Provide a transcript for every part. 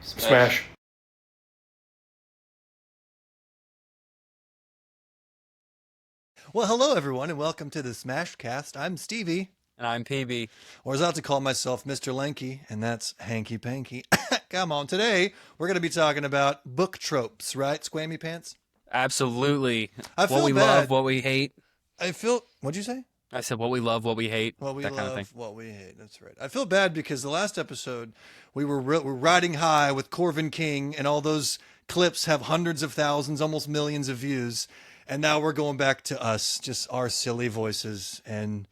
Smash. Well, hello everyone, and welcome to the SmashCast. I'm Stevie, And I'm PB. or as I like to call myself, Mr. Lanky, and that's Hanky Panky. Come on, today we're going to be talking about book tropes, right, Squammy Pants? Absolutely. I feel What we bad. love, what we hate. What'd you say? I said what we love, what we hate. What we that love, kind of thing. what we hate. That's right. I feel bad because the last episode we're riding high with Corvin King, and all those clips have hundreds of thousands, almost millions of views. And now we're going back to us, just our silly voices and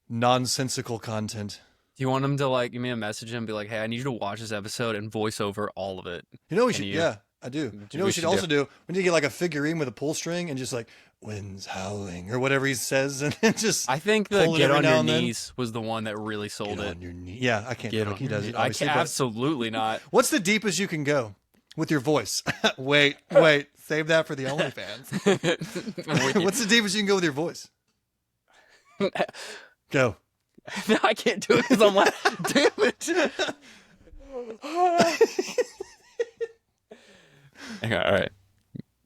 nonsensical content. Do you want him to give me a message and be like, hey, I need you to watch this episode and voice over all of it? You know what we Can should, you? yeah, I do. You know what we should also do? We need to get like a figurine with a pull string and just like, winds howling or whatever he says, and then just I think the pull it get every on now your and then. knees was the one that really sold Get it. on your knee. Yeah, I can't do Get it on like he your does knees. it. I Obviously, can but absolutely not. what's the deepest you can go with your voice? wait, save that for the OnlyFans. What's the deepest you can go with your voice? Go. I can't do it because I'm like, damn it. Okay, all right.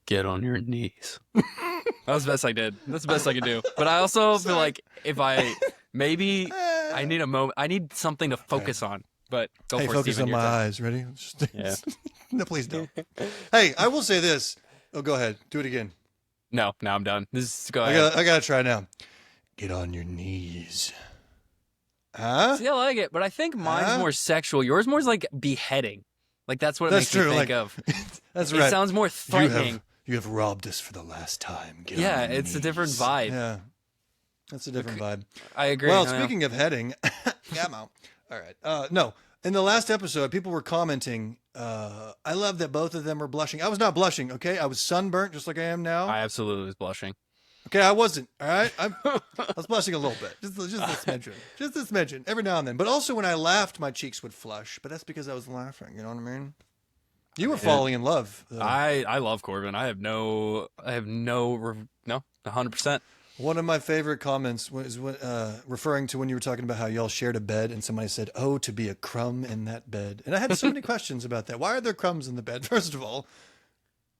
Get on your knees. That was the best I did. That's the best I could do. But I also feel like if I need a moment. I need something to focus on. But go Hey, for it, focus Steven, on your my turn. eyes. Ready? Yeah. No, please don't. Hey, I will say this. Oh, go ahead. Do it again. No, I'm done. Go ahead. I gotta try now. Get on your knees. Huh? See, I like it, but I think mine's Huh? more sexual. Yours more is like beheading. Like that's what it That's makes true. me think Like, of. that's It right. sounds more threatening. You have robbed us for the last time. Get Yeah, on your it's a different knees. vibe. Yeah, that's a different vibe. I agree. Well, I know. speaking of heading, come on. All right. No, in the last episode, people were commenting. I love that both of them were blushing. I was not blushing. Okay, I was sunburnt, just like I am now. I absolutely was blushing. Okay, I wasn't. All right, I was blushing a little bit, just this smidgen, just this smidgen, every now and then. But also, when I laughed, my cheeks would flush. But that's because I was laughing. You know what I mean? You were falling in love. Though. I love Corbin. I have no 100%. One of my favorite comments was referring to when you were talking about how y'all shared a bed, and somebody said, "Oh, to be a crumb in that bed." And I had so many questions about that. Why are there crumbs in the bed? First of all,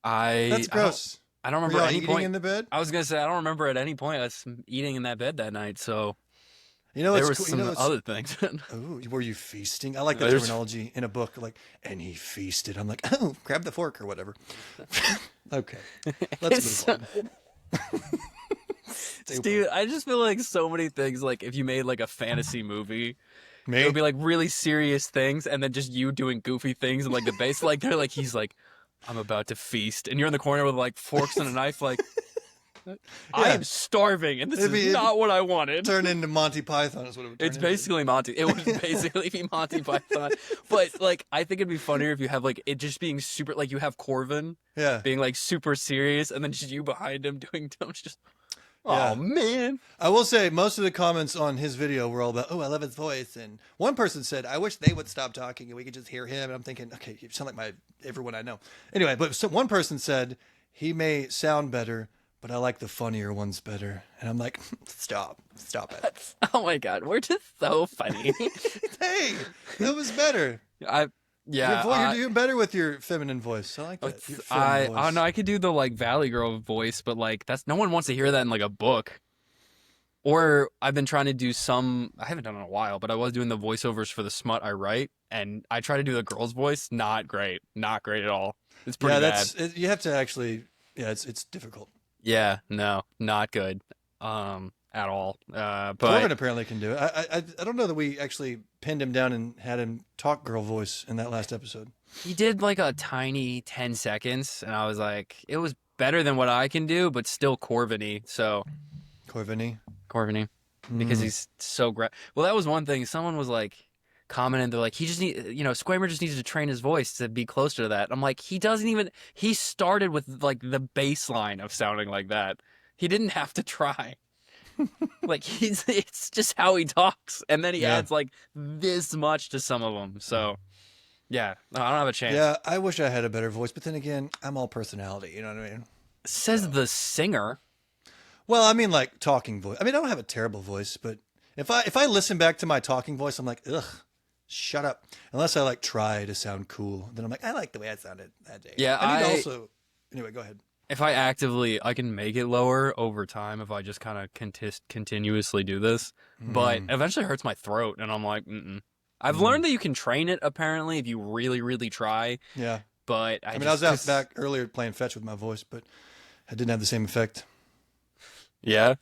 that's gross. I don't Were remember y'all at any eating point in the bed? I was gonna say I don't remember at any point us eating in that bed that night. So You know, there it's was cool. some You know, other things. oh, were you feasting? I like the There's- terminology in a book, like, and he feasted. I'm like, oh, grab the fork or whatever. Okay, let's move on. Dude, I just feel like so many things. Like if you made like a fantasy movie, Me? it would be like really serious things, and then just you doing goofy things, and like the base, like they're like he's like, I'm about to feast, and you're in the corner with like forks and a knife, like. I am starving, and this is not what I wanted. Turn into Monty Python is what it would turn It's into. basically Monty. It would basically be Monty Python. But like, I think it'd be funnier if you have like it just being super. Like you have Corvin Yeah. being like super serious, and then just you behind him doing dumb. Just Yeah. oh man. I will say most of the comments on his video were all about, oh, I love his voice. And one person said, I wish they would stop talking and we could just hear him. And I'm thinking, okay, you sound like everyone I know. Anyway, but one person said he may sound better, but I like the funnier ones better. And I'm like, stop it. Oh my god, we're just so funny. Hey, that was better. Yeah. You're doing better with your feminine voice. I like that. Your I feminine voice. don't know. I could do the like Valley Girl voice, but like that's no one wants to hear that in like a book. Or I've been trying to do some. I haven't done it in a while, but I was doing the voiceovers for the smut I write, and I try to do the girl's voice. Not great at all. It's pretty bad. You have to actually. Yeah, it's difficult. Yeah, no, not good. At all. But Corbin apparently can do it. I don't know that we actually pinned him down and had him talk girl voice in that last episode. he did like a tiny 10 seconds, and I was like, it was better than what I can do, but still Corvin-y. So Corvin-y. because he's so great. Well, that was one thing. Someone was like commenting, they're like, Squamer just needs to train his voice to be closer to that. I'm like, he started with like the baseline of sounding like that. He didn't have to try. Like it's just how he talks, and then he adds like this much to some of them. So yeah, no, I don't have a chance. Yeah, I wish I had a better voice, but then again, I'm all personality. You know what I mean? Says the singer. Well, I mean, like talking voice. I mean, I don't have a terrible voice, but if I listen back to my talking voice, I'm like, ugh, shut up. Unless I like try to sound cool, then I'm like, I like the way I sounded that day. Yeah, I need to also. Anyway, go ahead. If I can make it lower over time if I just kind of continuously do this. But eventually it hurts my throat, and I'm like, I've learned that you can train it, apparently, if you really, really try. Yeah. But I was out back earlier playing fetch with my voice, but I didn't have the same effect. Yeah?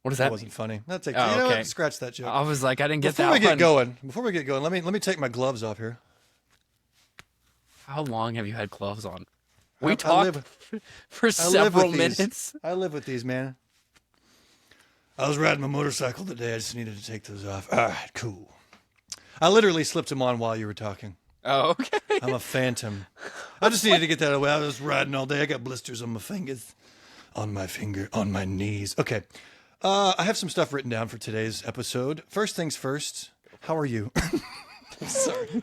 What does that That wasn't funny. That's okay. Oh, You know okay. what? Scratch that joke. I was like, I didn't get Before that we get one. going, let me take my gloves off here. How long have you had gloves on? I We talked for several minutes. I live with these, man. I was riding my motorcycle today. I just needed to take those off. All right, cool. I literally slipped them on while you were talking. Oh, okay. I'm a phantom. I just needed to get that away. I was riding all day. I got blisters on my fingers, on my knees. Okay. I have some stuff written down for today's episode. First things first. How are you? I'm sorry.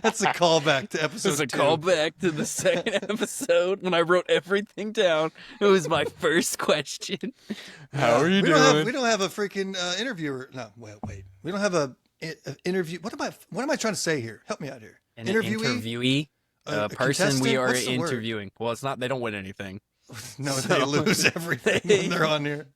That's a callback to episode 2. It's a callback to the second episode when I wrote everything down. It was my first question. How are you doing? We don't have a freaking interviewer. No, wait. We don't have a interview. What am I trying to say here? Help me out here. An interviewee? A Person we contestant? are What's the word? interviewing. Well, it's not. They don't win anything. No, they lose everything when they're on here,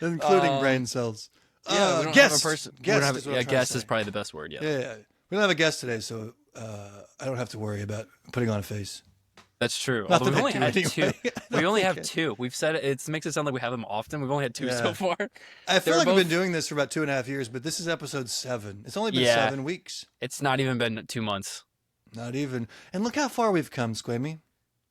including brain cells. Yeah, we don't guest. have a person. Guest is what I'm trying to guest say. is probably the best word. Yeah. We don't have a guest today, so I don't have to worry about putting on a face. That's true. Not Although we've that only I do had anyway. two. I We only don't have think two. We've said it makes it sound like we have them often. We've only had two so far. I feel They're like we've been both- doing this for about 2.5 years, but this is episode 7. It's only been Yeah. 7 weeks. It's not even been 2 months. Not even. And look how far we've come, Squammy.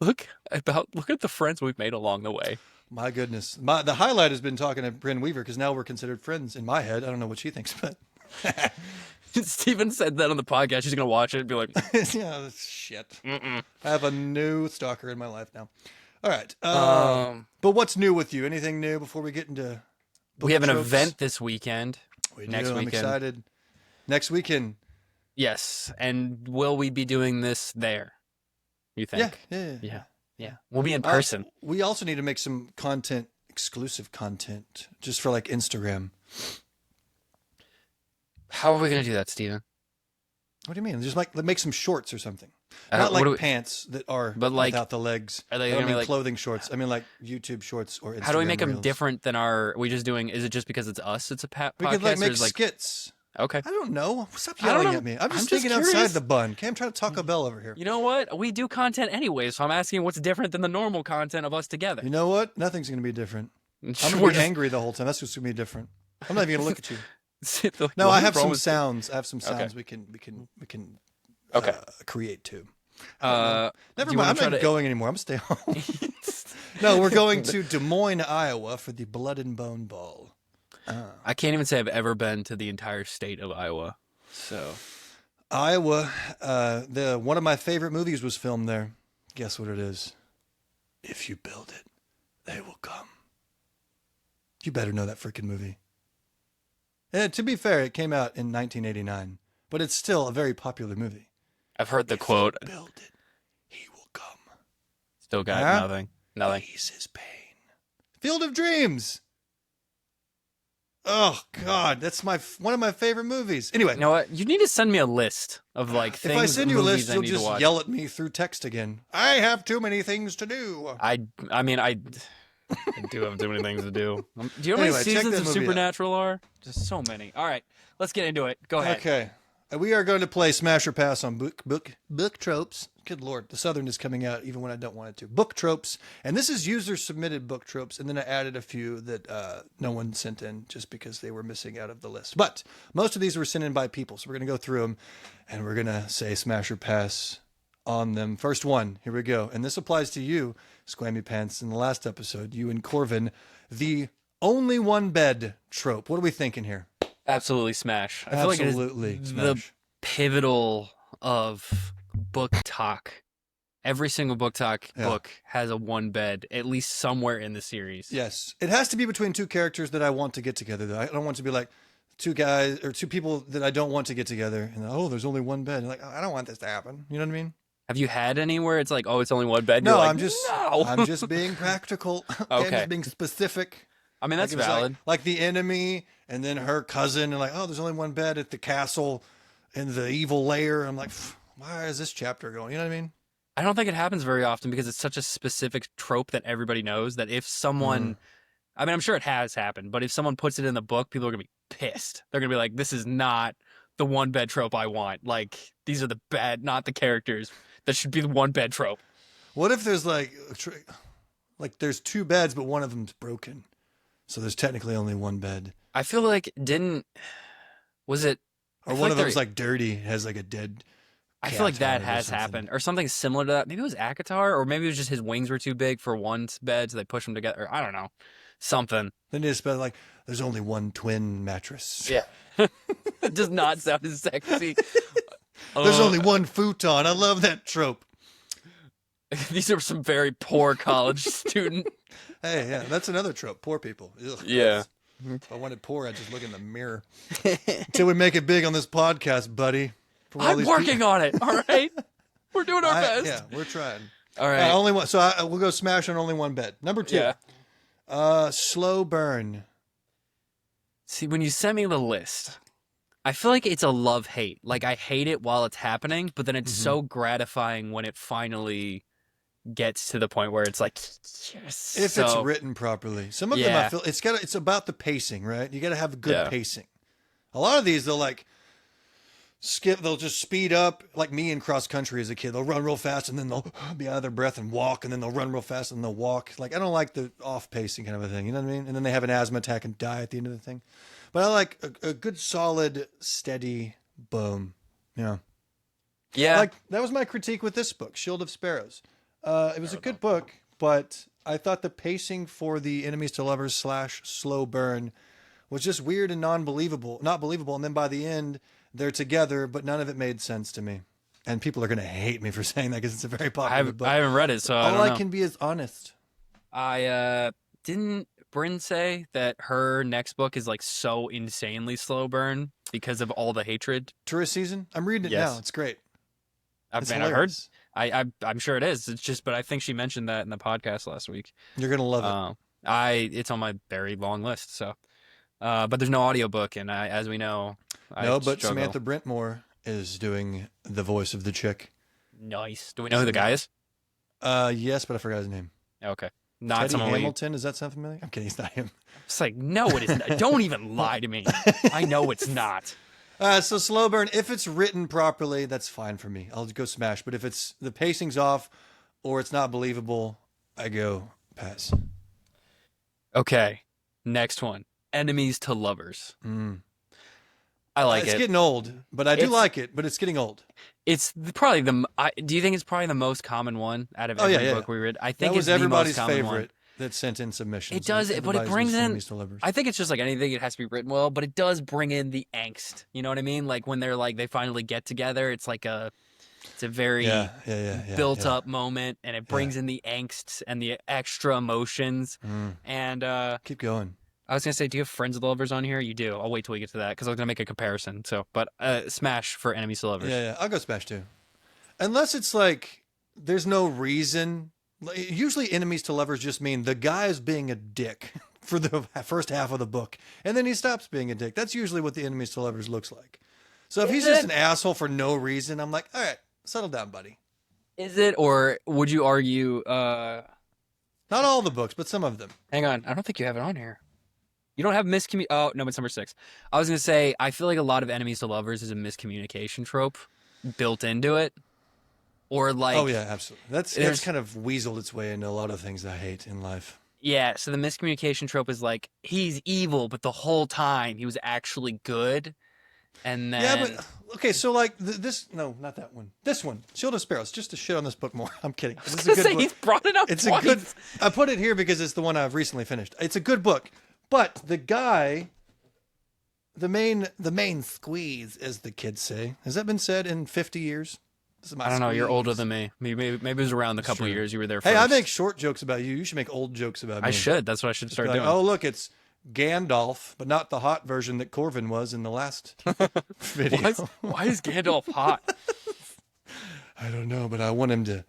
Look at the friends we've made along the way. My goodness. The highlight has been talking to Bryn Weaver because now we're considered friends in my head. I don't know what she thinks, but Steven said that on the podcast. She's gonna watch it and be like, yeah, that's shit. I have a new stalker in my life now. All right. But what's new with you? Anything new before we get into we have an tropes? event this weekend. We next do. I'm weekend. excited. Next weekend. Yes, and will we be doing this there? You think? Yeah. We'll be in person. We also need to make some content, exclusive content, just for like Instagram. How are we gonna do that, Steven? What do you mean? Just like make some shorts or something. Uh, Not what like do we- pants that are But, like, without the legs. are they I don't gonna be mean like- clothing shorts. I mean like YouTube shorts or Instagram How do we make them reels. different than our? Are we just doing? Is it just because it's us? It's a podcast. We could like or make is, like, skits. okay. I don't know. Stop I don't yelling know. at me. I'm just I'm just thinking outside curious. the bun. Okay, I'm trying to Taco Bell over here. You know what? We do content anyway, so I'm asking what's different than the normal content of us together. You know what? Nothing's going to be different. I'm We're going to be just- angry the whole time. That's what's going to be different. I'm not even going to look at you. Like, No, what I is have wrong some with- sounds. I have some Okay. sounds we can Okay. create too. Uh, Never do you mind. wanna I'm try not to- going anymore. I'm staying home. No, we're going to Des Moines, Iowa for the Blood and Bone Ball. I can't even say I've ever been to the entire state of Iowa. So Iowa, one of my favorite movies was filmed there. Guess what it is? If you build it, they will come. You better know that freaking movie. And to be fair, it came out in 1989, but it's still a very popular movie. I've heard the If quote. you build it, he will come. Still got Huh? nothing. Nothing. Ease his pain. Field of Dreams. Oh God, that's one of my favorite movies. Anyway, You know what? You need to send me a list of like things. if I send you a movies list, I you'll need to just watch. yell at me through text again. I have too many things to do. I mean, I do have too many things to do. Do you know how Anyway, many check seasons that of movie out. Supernatural are? Just so many. All right, let's get into it. Go ahead. Okay. We are going to play Smash or Pass on book tropes. Good Lord, the Southern is coming out even when I don't want it to. Book tropes. And this is user submitted book tropes. And then I added a few that no one sent in just because they were missing out of the list. But most of these were sent in by people. So we're going to go through them and we're going to say Smash or Pass on them. First one, here we go. And this applies to you, Squammy Pants, in the last episode, you and Corvin, the only one bed trope. What are we thinking here? Absolutely smash. I Absolutely feel like it is smash. the pivotal of book talk. Every single book talk book has a one bed, at least somewhere in the series. Yes. It has to be between two characters that I want to get together, though. I don't want to be like two guys or two people that I don't want to get together. And there's only one bed. And like, I don't want this to happen. You know what I mean? Have you had any where it's like, oh, it's only one bed? No, You're like, I'm just no. I'm just being practical. I'm Okay. just being specific. I mean, that's Like, it was valid. like the enemy and then her cousin and like, oh, there's only one bed at the castle in the evil lair. I'm like, why is this chapter going? You know what I mean? I don't think it happens very often because it's such a specific trope that everybody knows that if someone, I mean, I'm sure it has happened, but if someone puts it in the book, people are going to be pissed. They're going to be like, this is not the one bed trope I want. Like, these are the bad, not the characters. That should be the one bed trope. What if there's like there's 2 beds, but one of them's broken? So there's technically only 1 bed. I feel like was it? Or one of them's like dirty, has like a dead I feel like that cat or has something. happened. Or something similar to that. Maybe it was Akatar, or maybe it was just his wings were too big for one bed, so they pushed them together. I don't know. Something. Then they just spell like, there's only 1 twin mattress. Yeah. It does not sound as sexy. There's only 1 futon. I love that trope. These are some very poor college student. Hey, yeah, that's another trope. Poor people. Ugh, Yeah. If I wanted poor, I'd just look in the mirror. Until we make it big on this podcast, buddy. For all I'm these working on it. All right. We're doing our best. Yeah, we're trying. All right. Only one. So we'll go smash on only 1 bed. Number 2. Yeah. Slow burn. See, when you sent me the list, I feel like it's a love-hate. Like, I hate it while it's happening, but then it's so gratifying when it finally gets to the point where it's like, yes. If it's written properly. Some of them I feel it's about the pacing, right? You got to have good pacing. A lot of these they'll like they'll just speed up, like me in cross country as a kid. They'll run real fast and then they'll be out of their breath and walk, and then they'll run real fast and they'll walk. Like, I don't like the off pacing kind of a thing, you know what I mean? And then they have an asthma attack and die at the end of the thing. But I like a good solid steady boom. Yeah. Yeah. Like, that was my critique with this book, Shield of Sparrows. It was a good book, but I thought the pacing for the enemies to lovers / slow burn was just weird and not believable. And then by the end, they're together, but none of it made sense to me. And people are going to hate me for saying that because it's a very popular book. I haven't read it, so all I can be is honest. Didn't Bryn say that her next book is like so insanely slow burn because of all the hatred? Tourist Season? I'm reading it now. It's great. I've heard. I'm sure it is. It's just, but I think she mentioned that in the podcast last week. You're gonna love it. It's on my very long list. So, but there's no audiobook, and as we know, but struggle. Samantha Brentmore is doing the voice of the chick. Nice. Do we know who the guy is? Yes, but I forgot his name. Okay, not Teddy someone. Hamilton. Does that sound familiar? I'm kidding. It's not him. It's like, no, it isn't. Don't even lie to me. I know it's not. So slow burn, if it's written properly, that's fine for me. I'll go smash. But if it's the pacing's off or it's not believable, I go pass. Okay, next one. Enemies to lovers. I like it. It's getting old, but I do like it, but it's getting old. It's probably do you think it's probably the most common one out of every book we read? I think that was it's everybody's the most common favorite one. that sent in submissions. It does, but it brings in. Enemies to lovers. I think it's just like anything; it has to be written well, but it does bring in the angst. You know what I mean? Like when they're like they finally get together, it's like it's a very built up moment, and it brings in the angst and the extra emotions. And keep going. I was gonna say, do you have friends of the lovers on here? You do. I'll wait till we get to that because I was gonna make a comparison. So, but smash for enemies to lovers. Yeah, I'll go smash too. Unless it's like there's no reason. Usually enemies to lovers just mean the guy is being a dick for the first half of the book, and then he stops being a dick. That's usually what the enemies to lovers looks like. So if he's just an asshole for no reason, I'm like, all right, settle down, buddy. Is it, or would you argue? Not all the books, but some of them. Hang on, I don't think you have it on here. You don't have Oh no, it's number 6. I was gonna say I feel like a lot of enemies to lovers is a miscommunication trope built into it. Or like, oh yeah, absolutely. That's kind of weaseled its way into a lot of things I hate in life. Yeah, so the miscommunication trope is like he's evil, but the whole time he was actually good. And then but okay, so like no, not that one. This one, Shield of Sparrows. Just to shit on this book more. I'm kidding. This is a good book. He's brought it up It's twice. a good. I put it here because it's the one I've recently finished. It's a good book, but the guy, the main squeeze, as the kids say, has that been said in 50 years? I don't know. You're older than me. Maybe it was around the couple of years you were there first. Hey, I make short jokes about you. You should make old jokes about me. I should. That's what I should start doing. Oh, look, it's Gandalf, but not the hot version that Corvin was in the last video. Why is Gandalf hot? I don't know, but I want him to.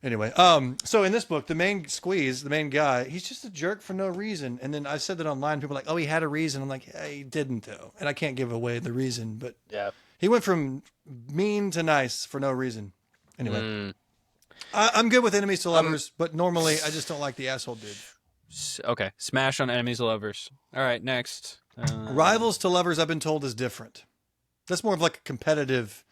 Anyway, so in this book, the main squeeze, the main guy, he's just a jerk for no reason. And then I said that online. People are like, oh, he had a reason. I'm like, yeah, he didn't, though. And I can't give away the reason, but He went from mean to nice for no reason. Anyway, Mm. I'm good with enemies to lovers, but normally I just don't like the asshole dude. Okay, smash on enemies to lovers. All right, next. Rivals to lovers, I've been told, is different. That's more of like a competitive,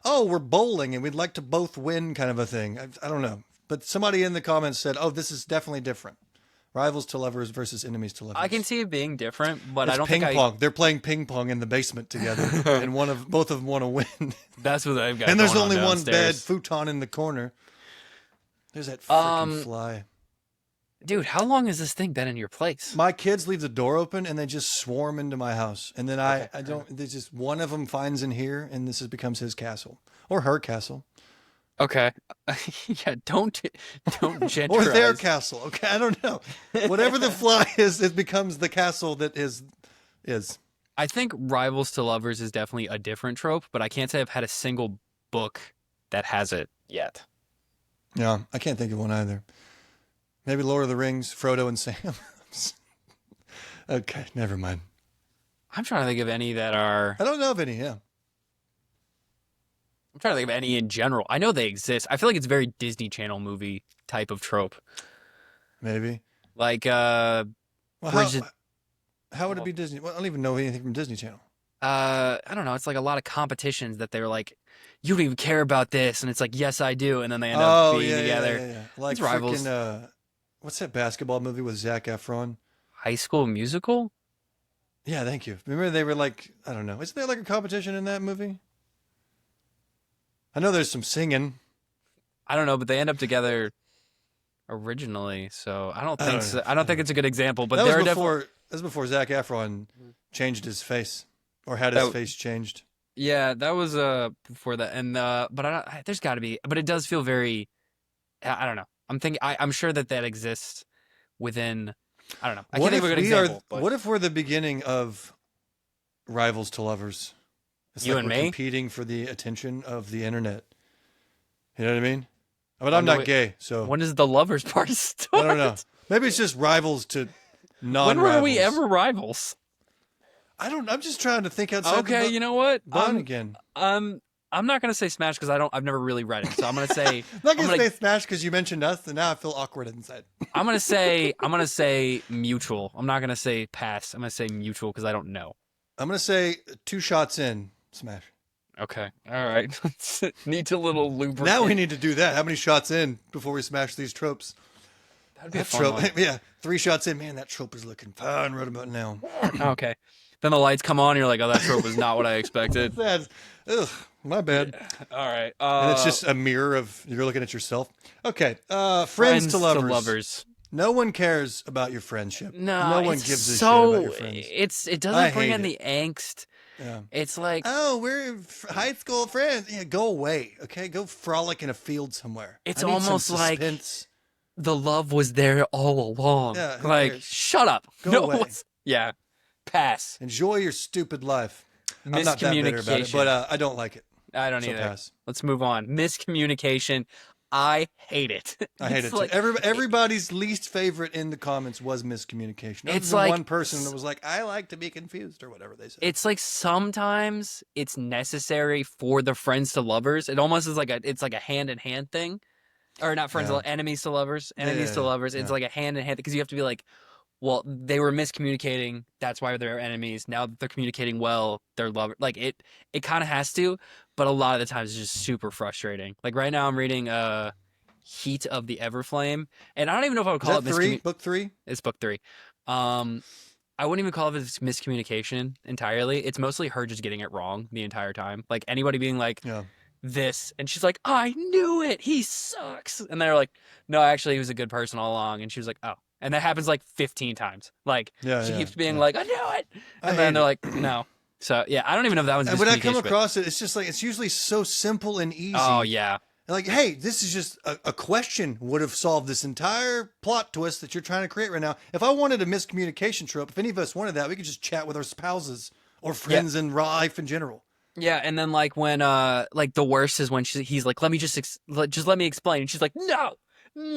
oh, we're bowling and we'd like to both win kind of a thing. I don't know. But somebody in the comments said, oh, this is definitely different. Rivals to lovers versus enemies to lovers. I can see it being different, but It's I don't ping think pong. They're playing ping pong in the basement together, and both of them want to win. That's what I've got. And there's going only on one bed downstairs. futon in the corner. There's that freaking fly. Dude, how long has this thing been in your place? My kids leave the door open and they just swarm into my house, and then I don't. There's just one of them finds in here, and this becomes his castle or her castle. Okay. Yeah, don't generize. Or their castle. Okay, I don't know. Whatever the fly is, it becomes the castle that is. I think rivals to lovers is definitely a different trope, but I can't say I've had a single book that has it yet. Yeah, I can't think of one either. Maybe Lord of the Rings, Frodo and Sam. Okay, never mind. I'm trying to think of any that are. I don't know of any, yeah. I'm trying to think of any in general. I know they exist. I feel like it's a very Disney Channel movie type of trope. Maybe. Like, Well, Bridget- how would it be Disney? Well, I don't even know anything from Disney Channel. I don't know. It's like a lot of competitions that they're like, you don't even care about this. And it's like, yes, I do. And then they end up being together. Yeah. Like It's rivals. freaking, what's that basketball movie with Zac Efron? High School Musical? Yeah, thank you. Remember they were like, I don't know. Isn't there like a competition in that movie? I know there's some singing. I don't know, but they end up together originally. So I don't think so. I don't think it's a good example, but That there are was definitely. that was before Zac Efron changed his face or had his face changed. Yeah, that was before that, and but there's got to be, but it does feel very. I don't know. I'm thinking. I'm sure that exists within. I don't know. I can't think of a good example. But What if we're the beginning of rivals to lovers? It's You like and we're me? competing for the attention of the internet. You know what I mean? But When I'm do not we- gay, so when does the lovers part start? I don't know. Maybe it's just rivals to non-rivals. When were we ever rivals? I'm just trying to think outside Okay, the you know what? bun again. I'm not gonna say Smash because I've never really read it, so I'm gonna say I'm not gonna I'm say Smash because you mentioned us, and now I feel awkward inside. I'm gonna say mutual. I'm not gonna say pass. I'm gonna say mutual because I don't know. I'm gonna say 2 shots in Smash. Okay, all right. Needs a little lubricant. Now we need to do that. How many shots in before we smash these tropes? That'd be a That fun trope, one. yeah, 3 shots in. Man, that trope is looking fun right about now. Okay. Then the lights come on, and you're like, oh, that trope was not what I expected. That's, ugh, my bad. All right. And it's just a mirror of you're looking at yourself. Okay, friends to lovers. No one cares about your friendship. No, one it's gives a so, shit about your friends. It I doesn't bring hate in it. the angst. Yeah. It's like, Oh, we're high school friends. Yeah, go away. Okay, go frolic in a field somewhere. It's I need some almost like- suspense. the love was there all along. Yeah, who like, cares? shut up. Go away. Yeah. Pass. Enjoy your stupid life. I'm not that bitter about it, Miscommunication. but I don't like it. I don't So either. pass. Let's move on. Miscommunication. I hate it. I hate It's it. like- Too. Everybody's least favorite in the comments was miscommunication. Other It's than like- one person that was like, "I like to be confused" or whatever they said. It's like sometimes it's necessary for the friends to lovers. It almost is like it's like a hand in hand thing, or not friends, Yeah. enemies to lovers, enemies to Yeah, lovers. It's yeah. like a hand in hand because you have to be like, well, they were miscommunicating. That's why they're enemies. Now that they're communicating well, they're lovers. Like it kind of has to, but a lot of the times it's just super frustrating. Like right now, I'm reading Heat of the Everflame, and I don't even know if I would Is call that it 3? Book 3? It's book 3. I wouldn't even call it miscommunication entirely. It's mostly her just getting it wrong the entire time. Like anybody being like Yeah. this, and she's like, I knew it. He sucks. And they're like, no, actually, he was a good person all along. And she was like, oh. And that happens like 15 times. Like Yeah, she yeah, keeps being yeah. like, I knew it. I And hate then they're it. like, no. So yeah, I don't even know if that one's And when I come miscommunication, but- across it, it's just like it's usually so simple and easy. Oh yeah. Like, hey, this is just a question would have solved this entire plot twist that you're trying to create right now. If I wanted a miscommunication trope, if any of us wanted that, we could just chat with our spouses or friends in life in general. Yeah, and then like when like the worst is when he's like, let me just let me explain, and she's like, no, and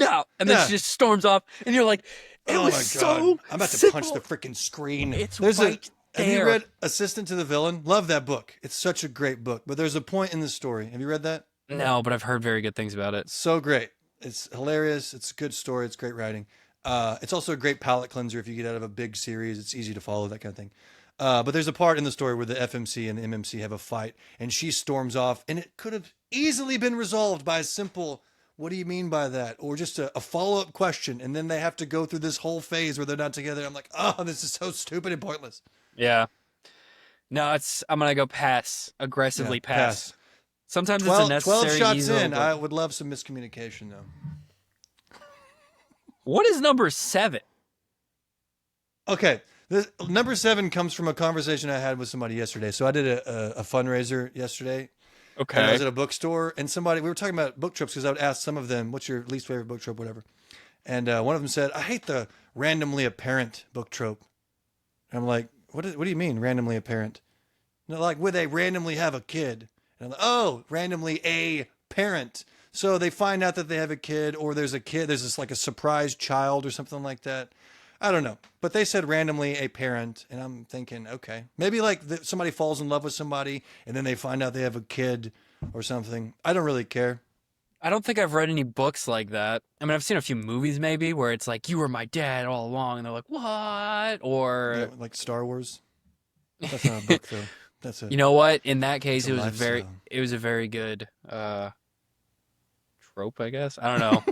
then Yeah. she just storms off, and you're like, it Oh was my so god! I'm about to punch the simple. freaking screen. It's There's right Have you there. read Assistant to the Villain? Love that book. It's such a great book. But there's a point in the story. Have you read that? No, but I've heard very good things about it. So great. It's hilarious. It's a good story. It's great writing. It's also a great palate cleanser if you get out of a big series. It's easy to follow, that kind of thing. But there's a part in the story where the FMC and the MMC have a fight, and she storms off, and it could have easily been resolved by a simple, what do you mean by that? Or just a follow-up question, and then they have to go through this whole phase where they're not together. I'm like, oh, this is so stupid and pointless. Yeah. No, I'm gonna go pass. Aggressively Yeah, pass. Sometimes 12, it's a necessary 12 shots evil, in. but- I would love some miscommunication, though. What is number 7? Okay. Number 7 comes from a conversation I had with somebody yesterday. So I did a fundraiser yesterday. And I was at a bookstore, and we were talking about book tropes because I would ask some of them, what's your least favorite book trope, whatever. And one of them said, I hate the randomly apparent book trope. And I'm like, what do you mean randomly apparent? No, like, would they randomly have a kid? And I'm like, oh, randomly a parent. So they find out that they have a kid, or there's this like a surprise child or something like that. I don't know. But they said randomly a parent, and I'm thinking, okay. Maybe like somebody falls in love with somebody, and then they find out they have a kid or something. I don't really care. I don't think I've read any books like that. I mean, I've seen a few movies maybe where it's like, you were my dad all along, and they're like, what? Or Yeah, like Star Wars. That's not a book, though. That's a. you know what? In that case, It's a it was a very good trope, I guess. I don't know.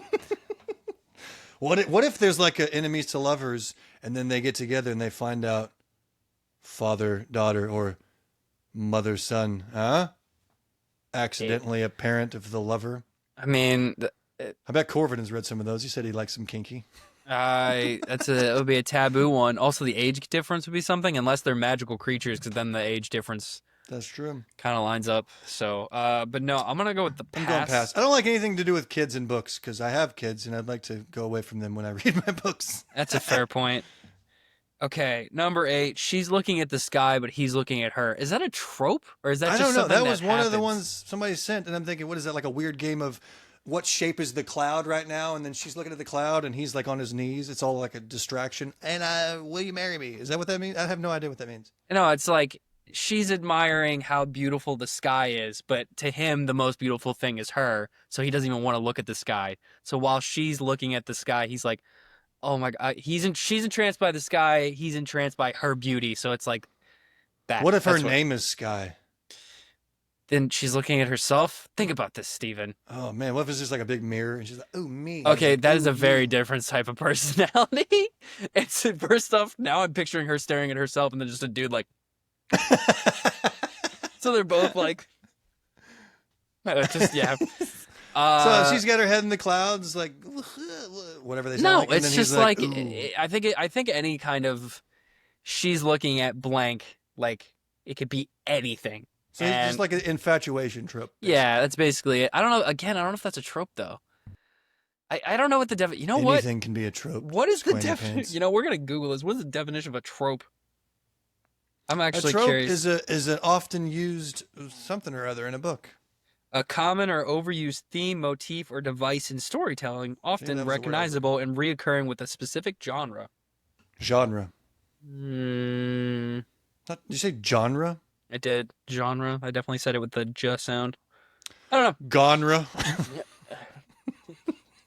What if there's like a enemies to lovers, and then they get together and they find out father, daughter, or mother, son, huh? Accidentally a parent of the lover. I mean, I bet Corvin has read some of those. He said he likes some kinky. it would be a taboo one. Also, the age difference would be something, unless they're magical creatures, because then the age difference That's true. kind of lines up. So, but no, I'm gonna go with the pass. I'm going past. I don't like anything to do with kids and books because I have kids and I'd like to go away from them when I read my books. That's a fair point. Okay, number 8. She's looking at the sky, but he's looking at her. Is that a trope, or is that I just don't know. something That was one of the happens? ones somebody sent, and I'm thinking, what is that? Like a weird game of what shape is the cloud right now? And then she's looking at the cloud, and he's like on his knees. It's all like a distraction. And will you marry me? Is that what that means? I have no idea what that means. No, it's like she's admiring how beautiful the sky is, but to him, the most beautiful thing is her. So he doesn't even want to look at the sky. So while she's looking at the sky, he's like, "Oh my God!" She's entranced by the sky. He's entranced by her beauty. So it's like that. What if her That's name is Sky? Then she's looking at herself. Think about this, Steven. Oh man, what if it's just like a big mirror and she's like, "Oh me." Okay, Like, that is "Ooh, a very me." different type of personality. It's first off, now I'm picturing her staring at herself, and then just a dude like. So they're both like, just yeah. So she's got her head in the clouds, like whatever they sound No, like. and it's then just he's like "Ooh." I think any kind of she's looking at blank, like it could be anything. So it's And- just like an infatuation trope. Yeah, that's basically it. I don't know. Again, I don't know if that's a trope though. I don't know what the definition. You know what? Anything can be a trope. What is the Squanty definition? pants. You know, we're gonna Google this. What is the definition of a trope? I'm actually a trope curious. is an often used something or other in a book. A common or overused theme, motif, or device in storytelling, often that was the word I was recognizable and reoccurring with a specific genre. Genre. Mm, Did you say genre? I did. Genre. I definitely said it with the "j" sound. I don't know. Genre.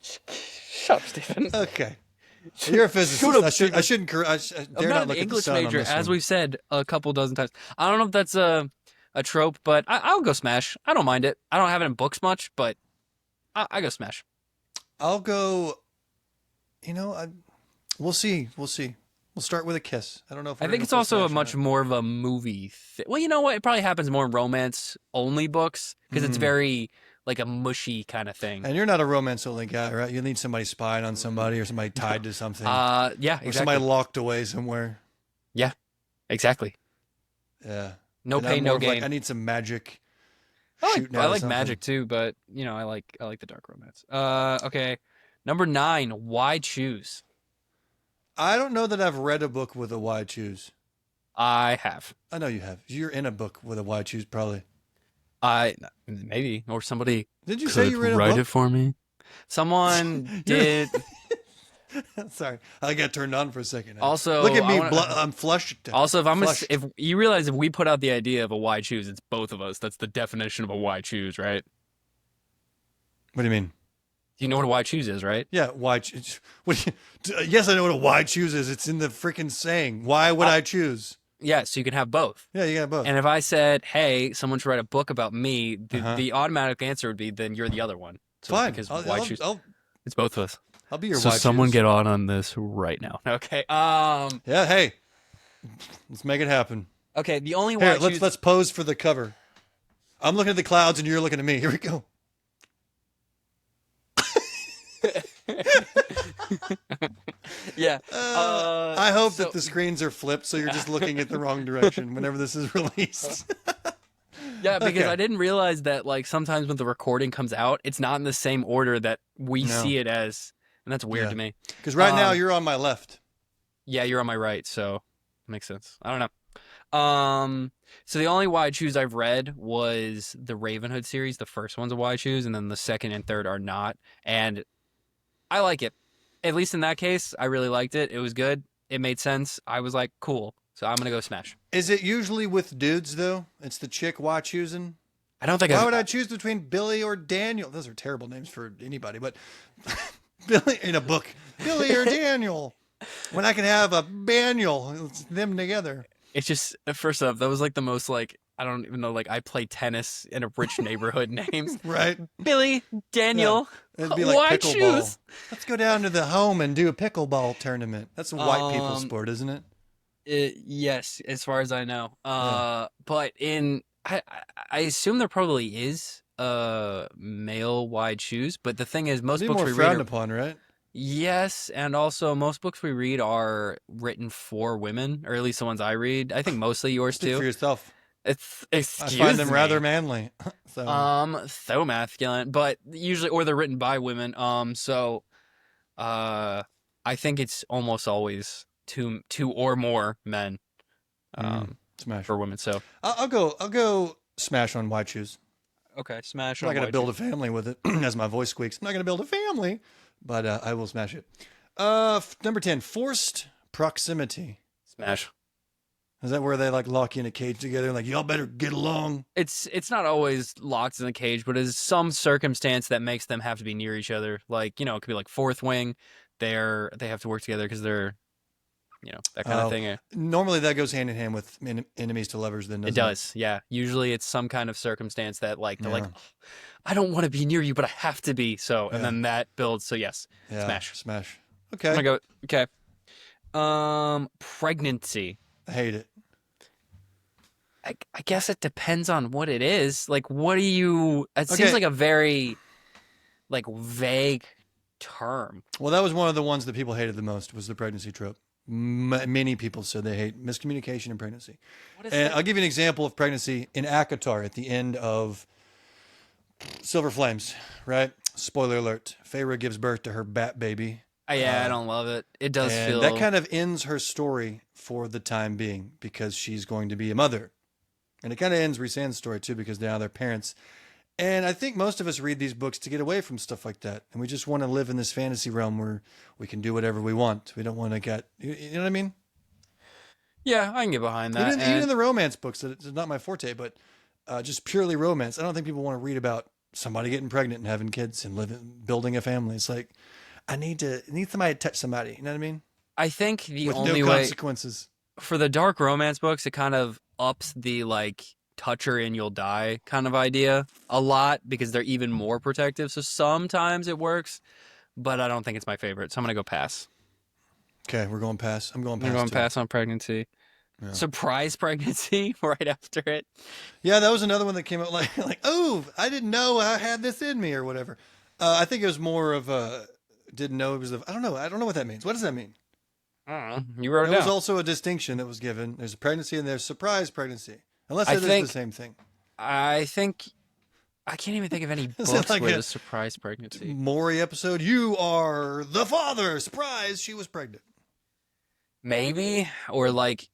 Shut up, Stephen. Okay. You're a physicist. Shut up, I Steven. shouldn't. I I'm dare not not an look English at the sun major, on this as one. we've said a couple dozen times. I don't know if that's a trope, but I'll go Smash. I don't mind it. I don't have it in books much, but I go Smash. I'll go. You know, we'll see. We'll see. We'll start with a kiss. I don't know if I we're think gonna it's go also a Smash or much not. more of a movie well, you know what? It probably happens more in romance-only books because it's Mhm. very like a mushy kind of thing. And you're not a romance only guy, right? You need somebody spying on somebody or somebody tied to something. Yeah, Or exactly. somebody locked away somewhere. Exactly. Yeah. No And I'm pain, more no of like, gain. I need some magic. I shooting like, out I of like something. magic too, but you know, I like the dark romance. Okay. Number 9, why choose? I don't know that I've read a book with a why choose. I have. I know you have. You're in a book with a why choose, probably. Maybe or somebody Did you say could you were in a write book? it for me. Someone did. Sorry, I got turned on for a second. Also, look at me. I wanna- I'm flushed. Also, Flushed. if you realize if we put out the idea of a why choose, it's both of us. That's the definition of a why choose, right? What do you mean? You know what a why choose is, right? Yeah, why? What? Yes, I know what a why choose is. It's in the freaking saying. Why would I choose? Yeah, so you can have both. Yeah, you got both. And if I said, "Hey, someone should write a book about me," the automatic answer would be, "Then you're the other one." So Fine. because why choose? I'll It's both of us. be your So why someone choose. get on this right now. Okay. Yeah. Hey, let's make it happen. Okay. The only Here, why choose. let's pose for the cover. I'm looking at the clouds and you're looking at me. Here we go. Yeah. I hope that the screens are flipped so you're just looking at the wrong direction whenever this is released. Yeah, because Okay. I didn't realize that like sometimes when the recording comes out, it's not in the same order that we No. see it as, and that's weird Yeah. to me. Because right now you're on my left. Yeah, you're on my right, so makes sense. I don't know. So the only why I choose I've read was the Ravenhood series. The first one's a why I choose, and then the second and third are not. And I like it. At least in that case, I really liked it. It was good. It made sense. I was like, cool. So I'm gonna go smash. Is it usually with dudes though? It's the chick why choosing. I don't think Why I've, would I choose between Billy or Daniel? Those are terrible names for anybody, but Billy in a book, Billy or Daniel. When I can have a Daniel, it's them together. It's just first off, that was like the most like I don't even know like I play tennis in a rich neighborhood names. Right? Billy, Daniel. It'd be like why pickleball. choose? Let's go down to the home and do a pickleball tournament. That's a white people sport, isn't it? Yes, as far as I know. But I assume there probably is male wide shoes, but the thing is most It'd be books more we frowned read are, upon, right? yes, and also most books we read are written for women, or at least the ones I read. I think mostly yours Speak for too. yourself. It's I excuse find them me. rather manly. So masculine, but usually or they're written by women. I think it's almost always two or more men. Smash For women. So I'll go smash on why choose. okay, smash. I'm not going to build a family with it, as my voice squeaks. I'm not going to build a family, but I will smash it. Number 10, forced proximity. Smash. Is that where they like lock you in a cage together and like y'all better get along? It's not always locked in a cage, but it's some circumstance that makes them have to be near each other. Like, it could be like fourth wing. They have to work together because they're, that kind of thing. Normally that goes hand in hand with enemies to lovers. Then doesn't It does, yeah. Usually it's some kind of circumstance that like they're like, oh, I don't want to be near you, but I have to be. So, and then that builds. So yes, smash. Okay. I'm gonna go. Okay. Pregnancy. I hate it. I guess it depends on what it is. Like, what do you? It seems Okay. like a very, like, vague term. Well, that was one of the ones that people hated the most was the pregnancy trope. Many people said they hate miscommunication in pregnancy. What is And that? I'll give you an example of pregnancy in Akatar at the end of Silver Flames, right? Spoiler alert. Feyre gives birth to her bat baby. Yeah, I don't love it. It does And feel that kind of ends her story for the time being because she's going to be a mother. And it kind of ends Rhysand's story too because now they're parents. And I think most of us read these books to get away from stuff like that. And we just want to live in this fantasy realm where we can do whatever we want. We don't want to get, you know what I mean? Yeah, I can get behind that. Even in the romance books, it's not my forte, but just purely romance. I don't think people want to read about somebody getting pregnant and having kids and building a family. It's like, I need somebody to touch somebody. You know what I mean? I think the With only no way consequences. for the dark romance books, it kind of ups the like touch her and you'll die kind of idea a lot because they're even more protective. So sometimes it works, but I don't think it's my favorite. So I'm gonna go pass. Okay, we're going pass. I'm going pass. I'm going too. pass on pregnancy. Yeah. Surprise pregnancy right after it. Yeah, that was another one that came out like, oh, I didn't know I had this in me or whatever. I think it was more of a didn't know it was. I don't know. I don't know what that means. What does that mean? I don't know. You wrote it There was down. also a distinction that was given. There's a pregnancy and there's surprise pregnancy. Unless it is the same thing. I think I can't even think of any Is it books like with a- a surprise pregnancy. Maury episode. You are the father. Surprise! She was pregnant. Maybe or like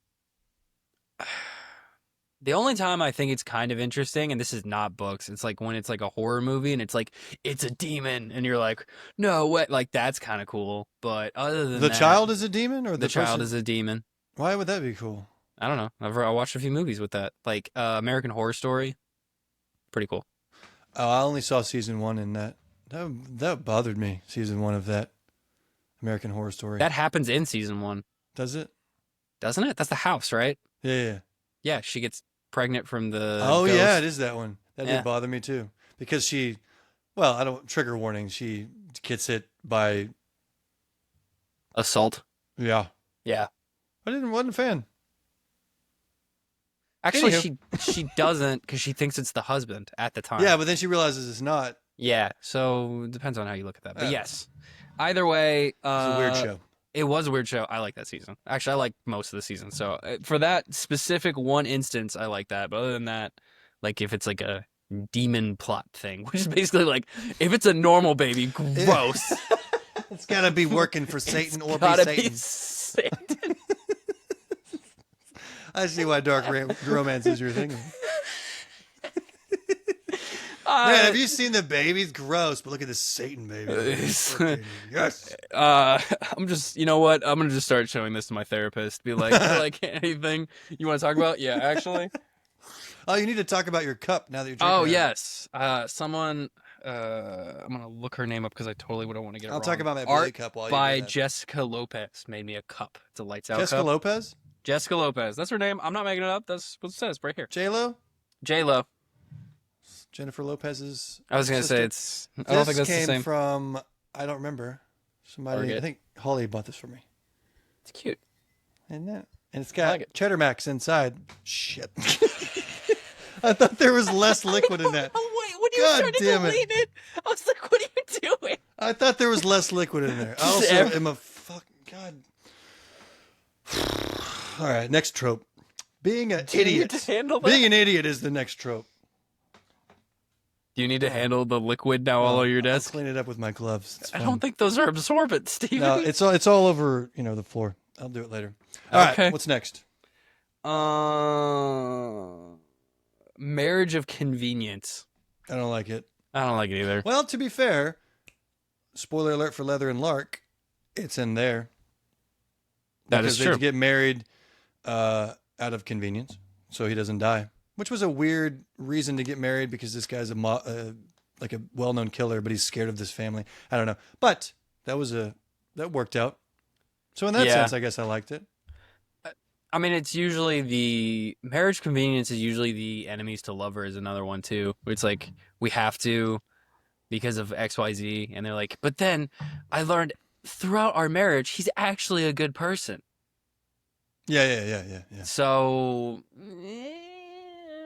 The only time I think it's kind of interesting, and this is not books, it's like when it's like a horror movie and it's like, it's a demon, and you're like, no, what? Like, that's kind of cool. But other than The that, child is a demon, or the child person? is a demon. Why would that be cool? I don't know. I watched a few movies with that. Like, American Horror Story. Pretty cool. Oh, I only saw season 1 in that. That bothered me. Season 1 of that American Horror Story. That happens in season 1. Does it? Doesn't it? That's the house, right? Yeah. Yeah, she gets pregnant from the Oh ghost. yeah, it is that one. That Yeah. did bother me too, because she, well, I don't, trigger warning. She gets hit by, Assault. yeah. Yeah. Wasn't a fan. Actually, Anywho. she doesn't, because she thinks it's the husband at the time. Yeah, but then she realizes it's not. Yeah, so it depends on how you look at that. But Yeah. yes. Either way, It's a weird show. it was a weird show. I like that season. Actually, I like most of the season. So for that specific one instance, I like that. But other than that, like if it's like a demon plot thing, which is basically like if it's a normal baby, gross. It's gotta be working for Satan or be Gotta Satan. be Satan. I see why dark romance is your thing. Man, have you seen the babies? Gross, but look at this Satan baby. Yes. I'm just, you know what? I'm gonna just start showing this to my therapist. Be like, anything you want to talk about? Yeah, actually. Oh, you need to talk about your cup now that you're drinking. Oh it. yes. Someone. I'm gonna look her name up because I totally wouldn't want to get it I'll wrong. talk about my Art Billy cup while you by do that. Jessica Lopez made me a cup. It's a lights out Jessica cup. Lopez? Jessica Lopez. That's her name. I'm not making it up. That's what it says right here. J-Lo? J-Lo. Jennifer Lopez's I was gonna sister? say it's. I don't think that's came the same. from, I don't remember. Somebody, Target. I think Holly bought this for me. It's cute. And that, and it's got like it. cheddar max inside. Shit. I thought there was less liquid in that. Oh wait, when you God started damn to it. lean it, I was like, "What are you doing?" I thought there was less liquid in there. I also am a fuck. God. All right, next trope. Being an Do you need idiot. to handle that? Being an idiot is the next trope. Do you need to handle the liquid now all over your I'll desk? clean it up with my gloves. It's I fine. don't think those are absorbent, Steven. No, it's all over, the floor. I'll do it later. All Okay. right, what's next? Marriage of convenience. I don't like it. I don't like it either. Well, to be fair, spoiler alert for Leather and Lark, it's in there. That is Because true. they get married out of convenience, so he doesn't die. Which was a weird reason to get married, because this guy's like a well-known killer, but he's scared of this family. I don't know, but that worked out. So in that Yeah. sense, I guess I liked it. I mean, it's usually the marriage convenience is usually the enemies to lover is another one too. It's like we have to because of XYZ, and they're like, but then I learned throughout our marriage he's actually a good person. Yeah. So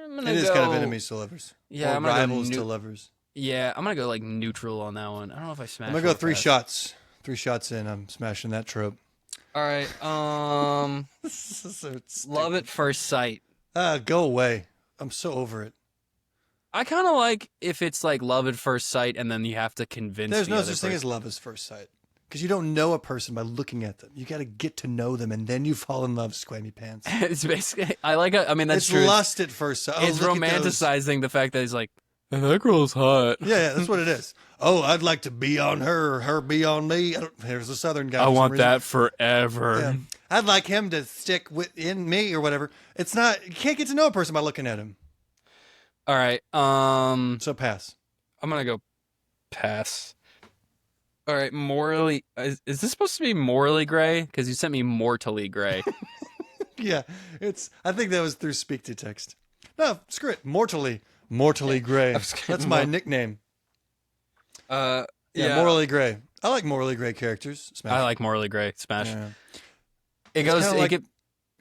I'm gonna It is go, kind of enemies to lovers. Yeah, or I'm gonna go rivals to lovers. Yeah, I'm gonna go like neutral on that one. I don't know if I smashed. I'm gonna go real 3 fast. shots. 3 shots in, I'm smashing that trope. All right. This is so stupid. Love at first sight. Go away. I'm so over it. I kind of like if it's like love at first sight, and then you have to convince. There's the no other such thing as love at first sight, because you don't know a person by looking at them. You got to get to know them, and then you fall in love. Squammy pants. It's basically. I like. I mean, that's It's true. lust at first sight. Oh, It's look at those. romanticizing the fact that he's like, that girl's hot. Yeah, that's what it is. Oh, I'd like to be on her, or her be on me. There's a Southern guy. I for some want reason. that forever. Yeah. I'd like him to stick within me or whatever. It's not. You can't get to know a person by looking at him. All right. So pass. I'm gonna go pass. All right. Morally, is this supposed to be morally gray? Because you sent me mortally gray. Yeah, it's. I think that was through speak to text. No, screw it. Mortally gray. That's my nickname. Yeah, morally gray. I like morally gray characters. Smash. I like morally gray. Smash. Yeah. It It's goes. kinda It like- could,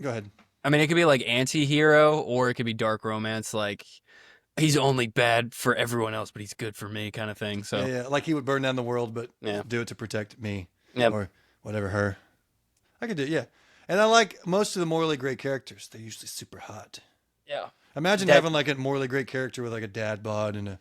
Go ahead. I mean, it could be like anti-hero, or it could be dark romance, like he's only bad for everyone else, but he's good for me, kind of thing. So Yeah, like he would burn down the world, but Yeah. do it to protect me Yep. or whatever her. I could do it, yeah. And I like most of the morally great characters. They're usually super hot. yeah. Imagine That- having like a morally great character with like a dad bod and a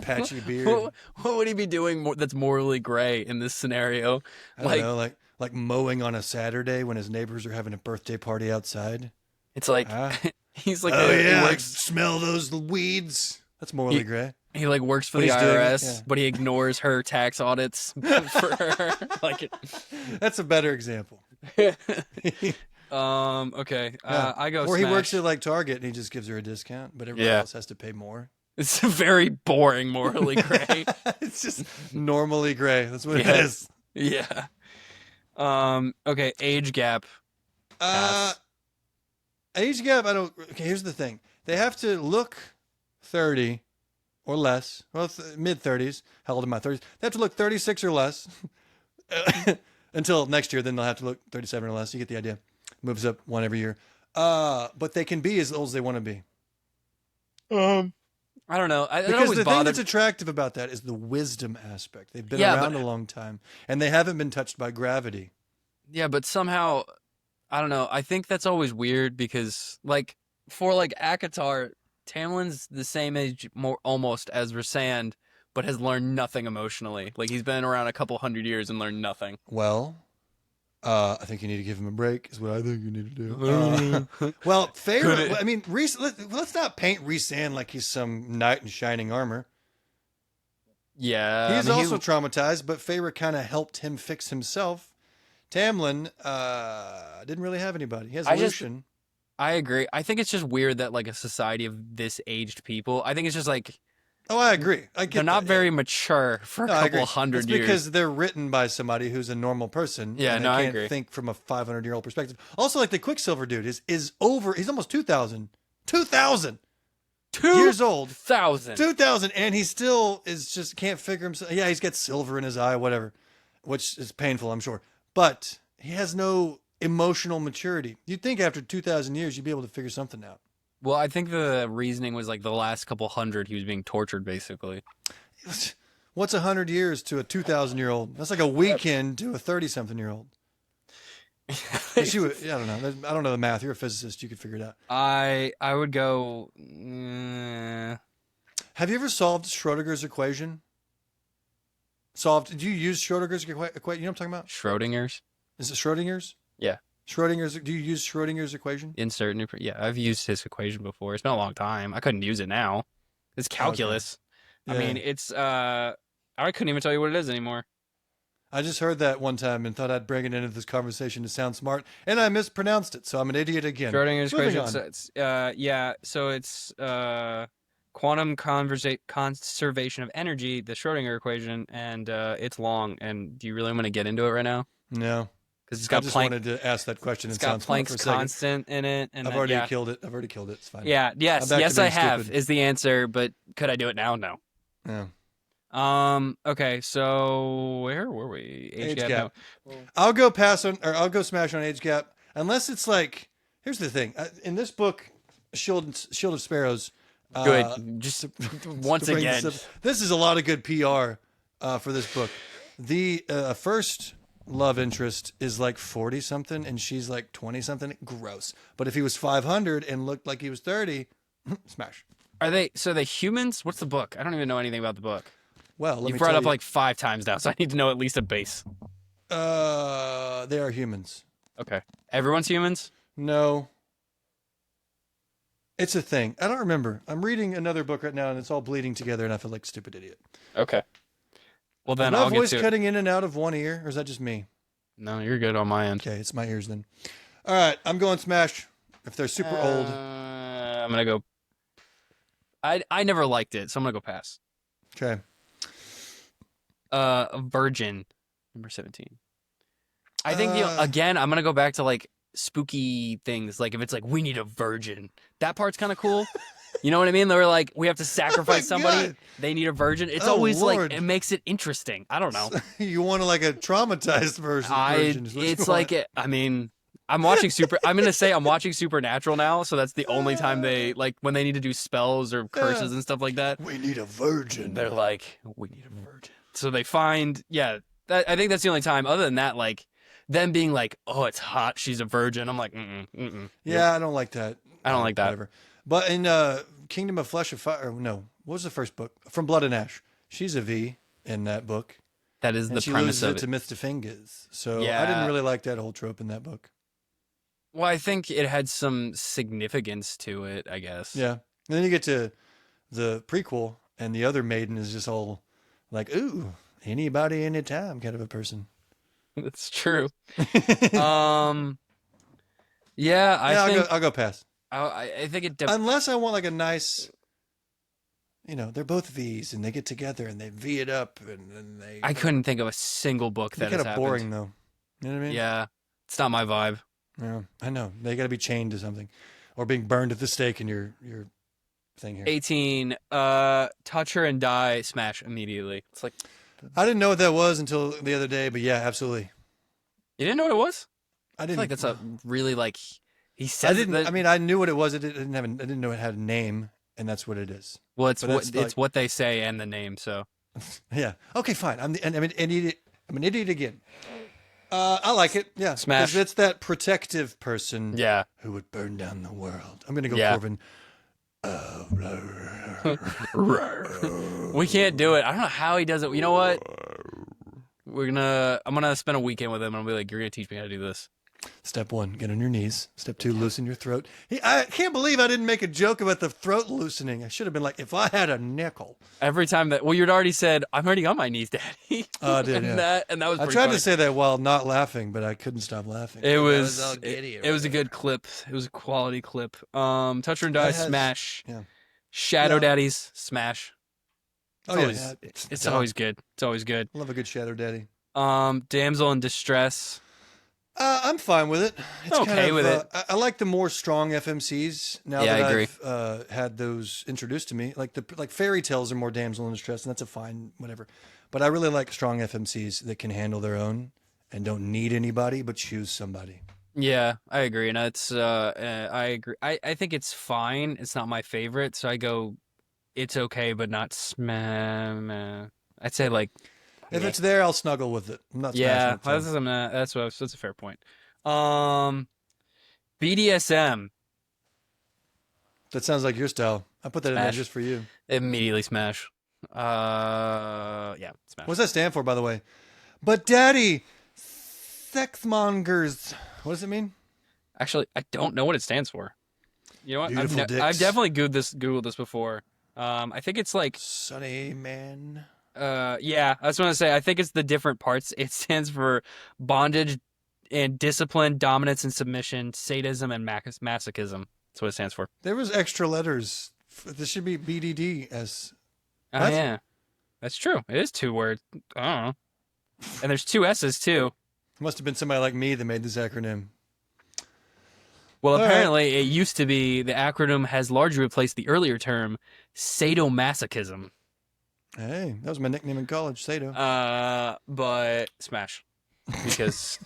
patchy beard. What would he be doing that's morally gray in this scenario? I don't know, like mowing on a Saturday when his neighbors are having a birthday party outside. It's like Ah. He's like, Oh he yeah, works. smell those weeds. That's morally gray. He like works for But the he's doing it, IRS, yeah. but he ignores her tax audits for her. Like it. That's a better example. Okay. Yeah. I go Or he works Smash. at like Target and he just gives her a discount, but everybody Yeah. else has to pay more. It's very boring, morally gray. It's just normally gray. That's what Yeah. it is. Yeah. Okay. Age gap. Uh, Pass. age gap. I don't. Okay, here's the thing. They have to look 30 or less. Well, mid 30s. How old am I? 30s. They have to look 36 or less until next year. Then they'll have to look 37 or less. You get the idea. Moves up one every year. But they can be as old as they want to be. I don't know. It Because always the thing bothered. that's attractive about that is the wisdom aspect. They've been Yeah, around but- a long time, and they haven't been touched by gravity. Yeah, but somehow, I don't know. I think that's always weird because, like, for like Akatar, Tamlin's the same age, more almost as Rysand, but has learned nothing emotionally. Like he's been around a couple hundred years and learned nothing. Well, I think you need to give him a break. Is what I think you need to do. Well, Feyre. I mean, let's not paint Rhysand like he's some knight in shining armor. Yeah, He's I mean, also traumatized, but Feyre kind of helped him fix himself. Tamlin didn't really have anybody. He has Lucian. I agree. I think it's just weird that like a society of this aged people. I think it's just like Oh, I agree. I get they're not that, very mature for a No, I couple agree. hundred it's years. because they're written by somebody who's a normal person. Yeah, and no, they I can't agree. think from a 500-year-old perspective. Also, like the Quicksilver dude is over. He's almost 2,000. 2,000 years old. 2,000. 2,000, and he still is just can't figure himself. Yeah, he's got silver in his eye, whatever, which is painful, I'm sure. But he has no emotional maturity. You'd think after 2,000 years you'd be able to figure something out. Well, I think the reasoning was like the last couple hundred he was being tortured, basically. What's 100 years to a 2,000-year-old? That's like a weekend to a 30-something-year-old. I don't know. I don't know the math. You're a physicist. You could figure it out. I would go. Have you ever solved Schrodinger's equation? Did you use Schrodinger's equation? You know what I'm talking about? Schrodinger's. Is it Schrodinger's? Yeah. Schrodinger's. Do you use Schrodinger's equation? Insert new. Yeah, I've used his equation before. It's been a long time. I couldn't use it now. It's calculus. Okay. I mean, it's. I couldn't even tell you what it is anymore. I just heard that one time and thought I'd bring it into this conversation to sound smart, and I mispronounced it, so I'm an idiot again. Schrodinger's Moving equation. on. So it's, yeah. So it's quantum conservation of energy, the Schrodinger equation, and it's long. And do you really want to get into it right now? No. Because it's I got just Planck. wanted to ask that question It's and got sound smart for a Planck's second. constant in it, and I've then, already yeah. killed it. It's fine. Yeah. I'm Yes. back to Yes, I being have. stupid. Is the answer, but could I do it now? No. Yeah. Okay. So where were we? Age gap. gap. No. I'll go I'll go smash on age gap, unless it's like. Here's the thing. In this book, Shield of Sparrows. Good. Just once to bring again. this is a lot of good PR for this book. The first love interest is like 40 something, and she's like 20 something. Gross. But if he was 500 and looked like he was 30, smash. Are they? So they humans? What's the book? I don't even know anything about the book. Well, let You've me brought tell up you, like 5 times now, so I need to know at least a base. they are humans. Okay. Everyone's humans? No. It's a thing. I don't remember. I'm reading another book right now, and it's all bleeding together, and I feel like a stupid idiot. Okay. Well, then Is my I'll get voice to it. cutting in and out of one ear, or is that just me? No, you're good on my end. Okay, it's my ears then. All right, I'm going smash. If they're super old. I'm going to go. I never liked it, so I'm going to go pass. Okay. Virgin, number 17. I think, again, I'm going to go back to like spooky things. Like if it's like, we need a virgin. That part's kind of cool. You know what I mean? They're like, we have to sacrifice somebody. God. They need a virgin. It's Oh, always Lord. like, it makes it interesting. I don't know. You want like a traumatized version. is what you It's want. like, I mean, I'm watching I'm going to say I'm watching Supernatural now. So that's the only time they, like when they need to do spells or curses and stuff like that. We need a virgin. They're like, we need a virgin. So they find, I think that's the only time. Other than that, like them being like, oh, it's hot, she's a virgin. I'm like, Yeah, I don't like that. I don't like that. Whatever. But in Kingdom of Flesh of Fire, no, what was the first book? From Blood and Ash. She's a V in that book. That is And the she premise loses of it it. to Mr. Fingers. So I Yeah. didn't really like that whole trope in that book. Well, I think it had some significance to it, I guess. Yeah. And then you get to the prequel, and the other maiden is just all like, ooh, anybody, anytime kind of a person. That's true. Um, yeah, I'll go pass. I think it. Unless I want like a nice, they're both V's and they get together and they V it up and then they. I couldn't think of a single book that has kind of happened. boring though. You know what I mean? Yeah, it's not my vibe. Yeah, I know. They got to be chained to something, or being burned at the stake in your thing here. 18. Touch her and die. Smash immediately. It's like I didn't know what that was until the other day, but yeah, absolutely. you didn't know what it was. I I didn't. feel like that's a really like he says. I didn't. That, I mean, I knew what it was. I didn't know it had a name, and that's what it is. well, it's But what that's it's what they say and the name. So Yeah. Okay. Fine. I'm an idiot. I'm an idiot again. I like it. Yeah. Smash. 'Cause it's that protective person. yeah, Who would burn down the world? I'm gonna go Yeah. Corbin. we can't do it. I don't know how he does it. You know what? I'm gonna spend a weekend with him and I'll be like, you're gonna teach me how to do this. Step 1, get on your knees. Step 2, loosen your throat. I can't believe I didn't make a joke about the throat loosening. I should have been like, if I had a nickel. Every time that you'd already said, I'm already on my knees, Daddy. Oh, I did, and yeah. that was I pretty tried funny. to say that while not laughing, but I couldn't stop laughing. It was all giddy or it was a whatever. good clip. It was a quality clip. Touch her and die, That has- smash. yeah. Shadow Yeah. Daddies, smash. Oh, yeah. always- Yeah. It's always good. It's always good. I love a good shadow daddy. Damsel in distress. I'm fine with it. It's Okay kind of, with it. I like the more strong FMCs now Yeah, that I agree. I've had those introduced to me. Like fairy tales are more damsel in distress, and that's a fine whatever. But I really like strong FMCs that can handle their own and don't need anybody but choose somebody. Yeah, I agree, and it's I agree. I think it's fine. It's not my favorite, so I go. It's okay, but not smash. I'd say like. If it's there, I'll snuggle with it. I'm not Yeah, smashing it. that's a fair point. BDSM That sounds like your style. I put that in there Smash. just for you. immediately smash. Yeah, smash. What's that stand for, by the way? But daddy, sexmongers. What does it mean? Actually, I don't know what it stands for. You know what? Beautiful I've dicks. definitely Googled this before. I think it's like Sunny man. yeah, I was going to say I think it's the different parts. It stands for bondage and discipline, dominance and submission, sadism and masochism. That's what it stands for. There was extra letters. This should be BDDS. Oh What? yeah. That's true. It is 2 words. I don't know. And there's 2 S's too. Must have been somebody like me that made this acronym. Well, All right. apparently it used to be the acronym has largely replaced the earlier term sadomasochism. Hey, that was my nickname in college, Sato. But smash. Because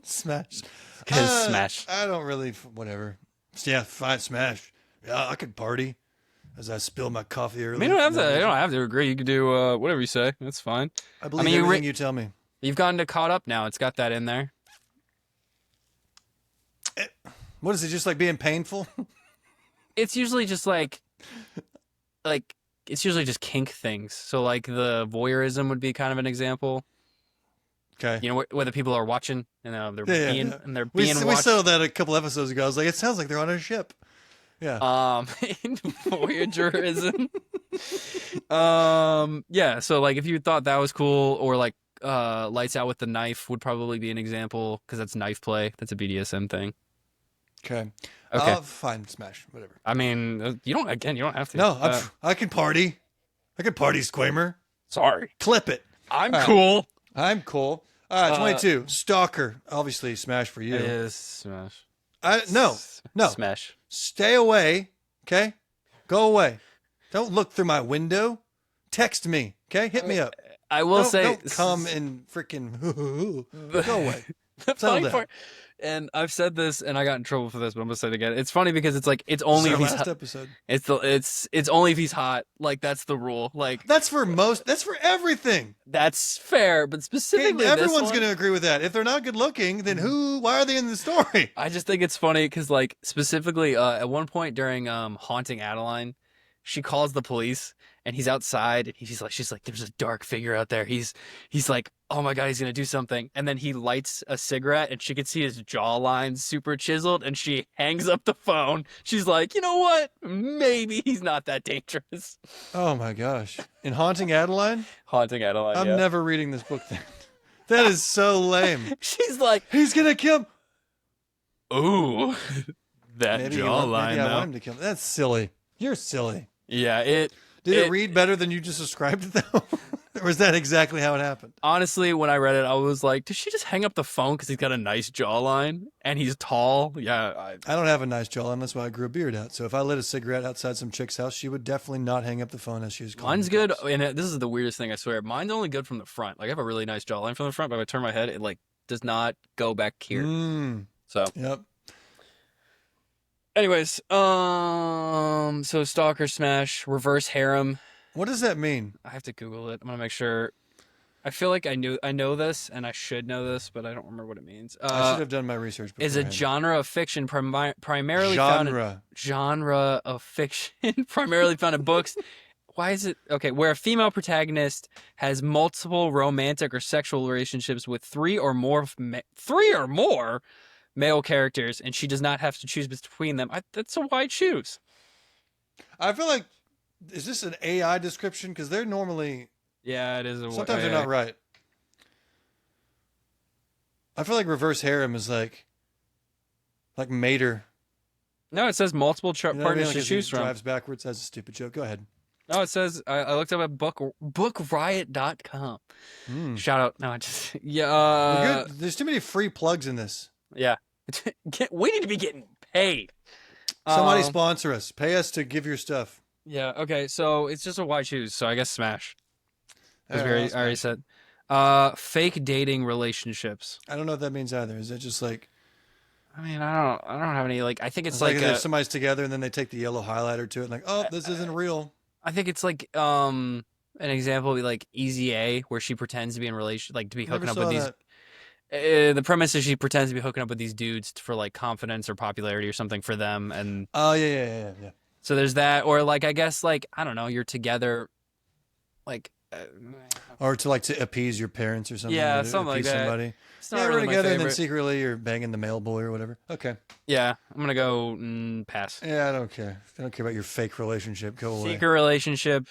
Smash. smash. I don't really, whatever. Yeah, fine, smash. Yeah, I could party as I spill my coffee I early. mean, you don't have to agree. You can do whatever you say. That's fine. I believe you everything you tell me. You've gotten to caught up now. It's got that in there. What is it, just like being painful? It's usually just like it's usually just kink things. So like the voyeurism would be kind of an example. Okay. You know, whether people are watching and they're Yeah, being yeah. and they're We being watched. saw that a couple episodes ago. I was like, it sounds like they're on a ship. Yeah. Voyeurism. Yeah. So like, if you thought that was cool, or like, lights out with the knife would probably be an example because that's knife play. That's a BDSM thing. Okay. Okay. Fine, smash, whatever. I mean, you don't have to. No, I can party. I can party, Squamer. Sorry. Clip it. I'm All right. cool. I'm cool. All right, 22. Stalker. Obviously, smash for you. It is smash. No. Smash. Stay away. Okay? Go away. Don't look through my window. Text me. Okay? Hit me up. I will say, Don't come and freaking go away. The Settle funny down. part, and I've said this, and I got in trouble for this, but I'm gonna say it again. It's funny because it's like it's only It's if our he's last hot. episode. It's only if he's hot. Like that's the rule. Like That's for everything. that's fair, but specifically, Everyone's going to agree with that. If they're not good looking, then why are they in the story? I just think it's funny because, like, specifically at one point during Haunting Adeline, she calls the police and he's outside, and she's like, there's a dark figure out there. He's like, oh my God, he's gonna do something. And then he lights a cigarette, and she can see his jawline super chiseled, and she hangs up the phone. She's like, you know what? Maybe he's not that dangerous. Oh my gosh. In Haunting Adeline? Haunting Adeline. I'm yeah. never reading this book then. That is so lame. She's like, He's gonna kill him. ooh, that Maybe jawline. I want him to kill him. That's silly. You're silly. Yeah, Did it read better than you just described it though? Or is that exactly how it happened? honestly, when I read it, I was like, did she just hang up the phone because he's got a nice jawline and he's tall? Yeah. I don't have a nice jawline. That's why I grew a beard out. So if I lit a cigarette outside some chick's house, she would definitely not hang up the phone as she was calling. Mine's good, and this is the weirdest thing, I swear. Mine's only good from the front. Like, I have a really nice jawline from the front, but if I turn my head, it, like, does not go back here. So. Yep. Anyways, so Stalker Smash, Reverse Harem. What does that mean? I have to Google it. I'm gonna make sure. I feel like I know this, and I should know this, but I don't remember what it means. I should have done my research before. Is a genre of fiction primarily found in books. Why is it okay? Where a female protagonist has multiple romantic or sexual relationships with three or more male characters, and she does not have to choose between them. That's a wide choose. I feel like, is this an AI description? Because they're normally... Yeah, it is. Sometimes they're not right. I feel like reverse harem is like mater. No, it says multiple partners to choose from. Drives backwards. That's a stupid joke. Go ahead. No, it says I looked up at bookriot.com. Shout out. No, I just We're good. There's too many free plugs in this. Yeah. We need to be getting paid. Somebody sponsor us. Pay us to give your stuff. Yeah. Okay. So it's just a wide choose. So I guess Smash. As we already said. Fake dating relationships. I don't know what that means either. Is it just like? I mean, I don't have any like. I think it's like if somebody's together and then they take the yellow highlighter to it and like, oh, this isn't real. I think it's like an example would be like Easy A, where she pretends to be in relation, like to be hooking up with these. The premise is she pretends to be hooking up with these dudes for like confidence or popularity or something for them, and yeah. So there's that, or like I guess like I don't know, you're together, like. Or to appease your parents or something. Yeah, something like that. Somebody. It's not really we're together my and then favorite. secretly you're banging the mail boy or whatever. Okay. Yeah, I'm gonna go pass. Yeah, I don't care. I don't care about your fake relationship. Go away. Secret relationship.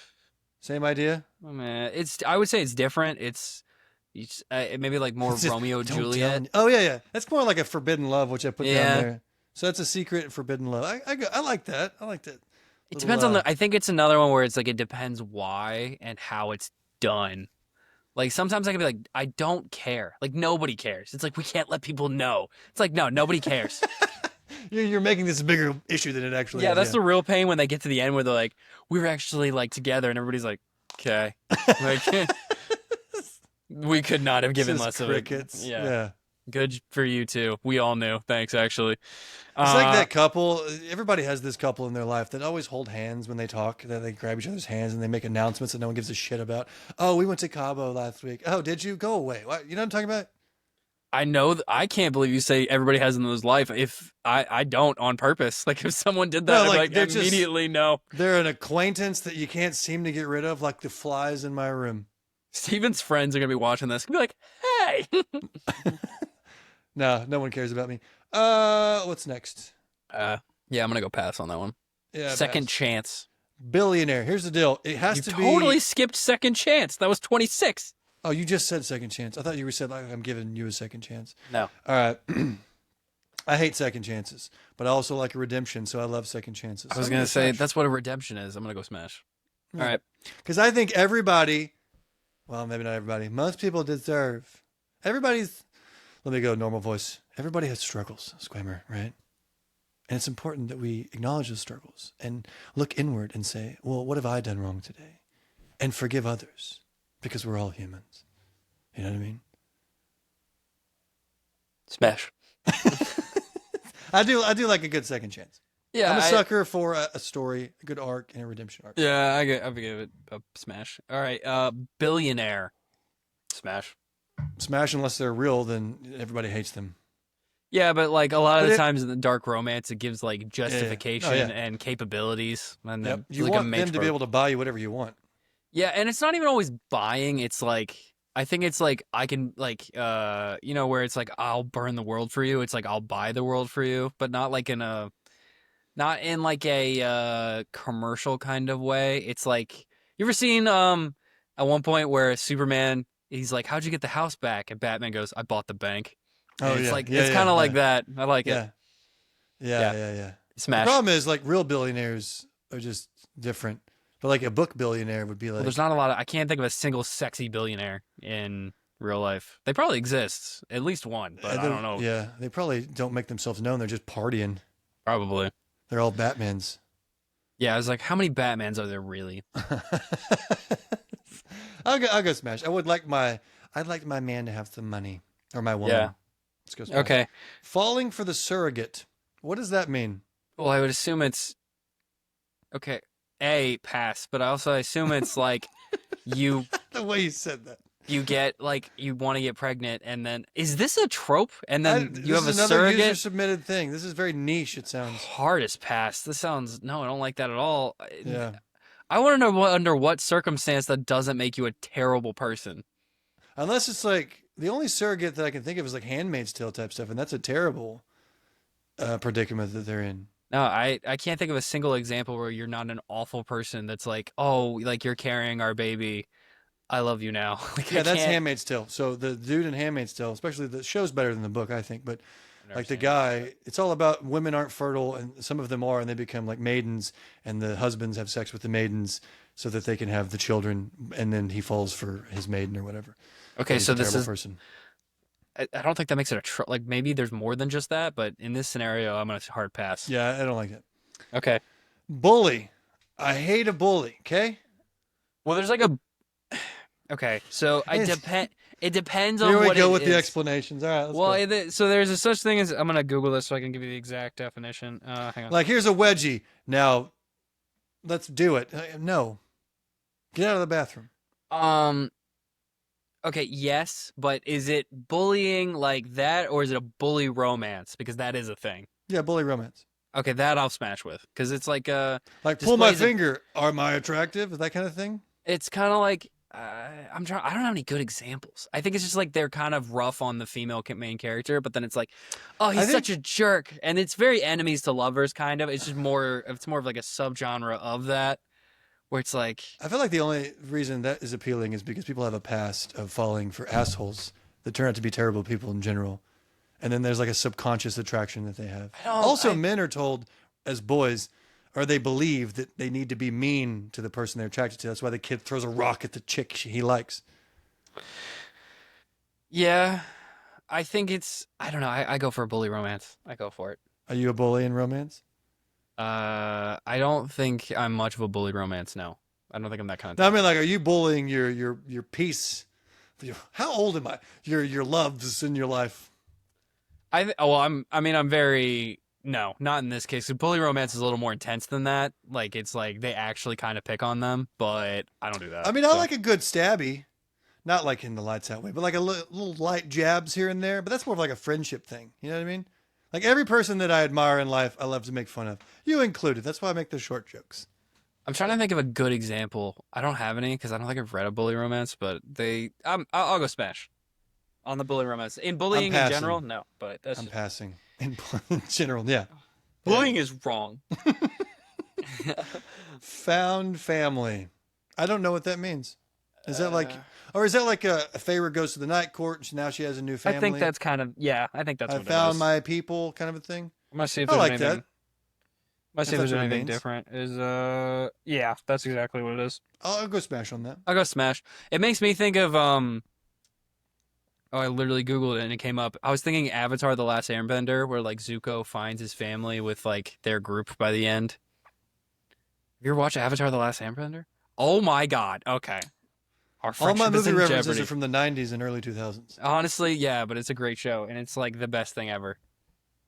Same idea. Oh, man, I would say it's different. It's maybe like more Romeo Juliet. Oh yeah. That's more like a forbidden love, which I put down there. So that's a secret forbidden love. I like that. I like that. It depends on I think it's another one where it's like it depends why and how it's done. Like sometimes I can be like, I don't care. Like nobody cares. It's like we can't let people know. It's like no, nobody cares. You're making this a bigger issue than it actually is. Yeah, that's the real pain when they get to the end where they're like, we were actually like together, and everybody's like, okay, like we could not have given less of it. Yeah. Good for you too. We all knew. Thanks, actually. It's like that couple. Everybody has this couple in their life that always hold hands when they talk. That they grab each other's hands and they make announcements that no one gives a shit about. Oh, we went to Cabo last week. Oh, did you? Go away. What? You know what I'm talking about? I know. I can't believe you say everybody has in those life. If I don't on purpose. Like if someone did that, I'd like immediately no. They're an acquaintance that you can't seem to get rid of, like the flies in my room. Steven's friends are gonna be watching this. Gonna be like, hey. No one cares about me. What's next? Yeah, I'm gonna go pass on that one. Yeah, Second Chance. Billionaire. Here's the deal. It has to be. You totally skipped Second Chance. That was 26. Oh, you just said second chance. I thought you said like I'm giving you a second chance. No. All right. I hate second chances, but I also like a redemption, so I love second chances. I was gonna say that's what a redemption is. I'm gonna go Smash. All right. Because I think everybody, well, maybe not everybody, most people deserve. Let me go normal voice. Everybody has struggles, Squamer, right? And it's important that we acknowledge those struggles and look inward and say, well, what have I done wrong today? And forgive others, because we're all humans. You know what I mean? Smash. I do like a good second chance. Yeah, I'm a sucker for a story, a good arc, and a redemption arc. Yeah, I give it a Smash. All right, Billionaire. Smash. Smash, unless they're real, then everybody hates them. Yeah, but like a lot of the times in the dark romance, it gives like justification and capabilities. And you want them to be able to buy you whatever you want. Yeah, and it's not even always buying. It's like I think it's like I can like where it's like I'll burn the world for you. It's like I'll buy the world for you, but not in like a commercial kind of way. It's like you ever seen at one point where Superman he's like, "How'd you get the house back?" And Batman goes, "I bought the bank." And Oh it's yeah, like yeah, it's kind yeah, of like yeah, that. I like it. yeah, yeah, Yeah, yeah, yeah. The Smash. problem is like real billionaires are just different. But like a book billionaire would be Well, there's like, not a lot of. I can't think of a single sexy billionaire in real life. They probably exist, at least one, but I don't know. yeah, they probably don't make themselves known. They're just partying. Probably. They're all Batmans. Yeah, I was like, how many Batmans are there really? I'll go Smash. I'd like my man to have some money or my Yeah. woman. Let's go Smash. Okay. Falling for the surrogate. What does that mean? Well, I would assume it's okay. A pass, but I also assume it's like you The way you said that. you get like you want to get pregnant, and then is this a trope? And then you This have a is another user surrogate. submitted thing. This is very niche. It sounds. Hardest pass. This sounds no, I don't like that at all. Yeah. I want to know under what circumstance that doesn't make you a terrible person. Unless it's like the only surrogate that I can think of is like Handmaid's Tale type stuff, and that's a terrible predicament that they're in. No, I can't think of a single example where you're not an awful person that's like, oh, like you're carrying our baby. I love you now. Like, Yeah, I that's can't. Handmaid's Tale. So the dude in Handmaid's Tale, especially the show's better than the book, I think. But I've never like the seen it. guy, it's all about women aren't fertile, and some of them are, and they become like maidens, and the husbands have sex with the maidens so that they can have the children, and then he falls for his maiden or whatever. Okay, And he's so a this terrible is. person. I don't think that makes it a like maybe there's more than just that, but in this scenario, I'm gonna hard pass. Yeah, I don't like that. Okay. Bully. I hate a bully. Okay. Well, there's like a. Okay, so I It's- depend. It depends on Here we what go it with the is. explanations. All right. Let's Well, go. so there's a such thing as I'm gonna Google this so I can give you the exact definition. Hang on. Like here's a wedgie. Now, let's do it. No. Get out of the bathroom. Um. Okay, yes, but is it bullying like that, or is it a bully romance? Because that is a thing. Yeah, bully romance. Okay, that I'll smash with, because it's like Like pull my displays of- finger. Am I attractive? Is that kind of thing? it's kind of like I'm trying. I don't have any good examples. I think it's just like they're kind of rough on the female main character, but then it's like, oh, he's such a jerk, and it's very enemies to lovers kind of. It's just more. It's more of like a subgenre of that, where it's like, I feel like the only reason that is appealing is because people have a past of falling for assholes that turn out to be terrible people in general. And then there's like a subconscious attraction that they have. Also, men are told as boys, or they believe that they need to be mean to the person they're attracted to. That's why the kid throws a rock at the chick he likes. yeah, I think it's. I don't know. I go for a bully romance. I go for it. Are you a bully in romance? I don't think I'm much of a bully romance. No, I don't think I'm that kind of. No, I mean, like, are you bullying your piece? How old am I? Your loves in your life. I'm very no, not in this case. Bully romance is a little more intense than that. Like it's like they actually kind of pick on them, but I don't do that. I mean, I like a good stabby, not like in the lights out way, but like a little light jabs here and there. But that's more of like a friendship thing. You know what I mean? Like every person that I admire in life, I love to make fun of. You included. That's why I make the short jokes. I'm trying to think of a good example. I don't have any because I don't think I've read a bully romance, but I'll go smash on the bully romance. In bullying in general, no, but that's I'm passing. In general, yeah. bullying is wrong. Found family. I don't know what that means. Is that like, or is that like a Feyre goes to the night court and now she has a new family? I think that's kind of I think that's I what found it is. my people kind of a thing. I'm gonna see if I there's like anything. that. Let's see if If there's that's what it anything means. different. Yeah, that's exactly what it is. I'll go smash on that. I'll go smash. It makes me think of oh, I literally Googled it and it came up. I was thinking Avatar: The Last Airbender, where like Zuko finds his family with like their group by the end. Have you ever watched Avatar: The Last Airbender? Oh my god. Okay. Our All my friendship is movie in references jeopardy. are from the 90s and early 2000s. Honestly, yeah, but it's a great show and it's like the best thing ever.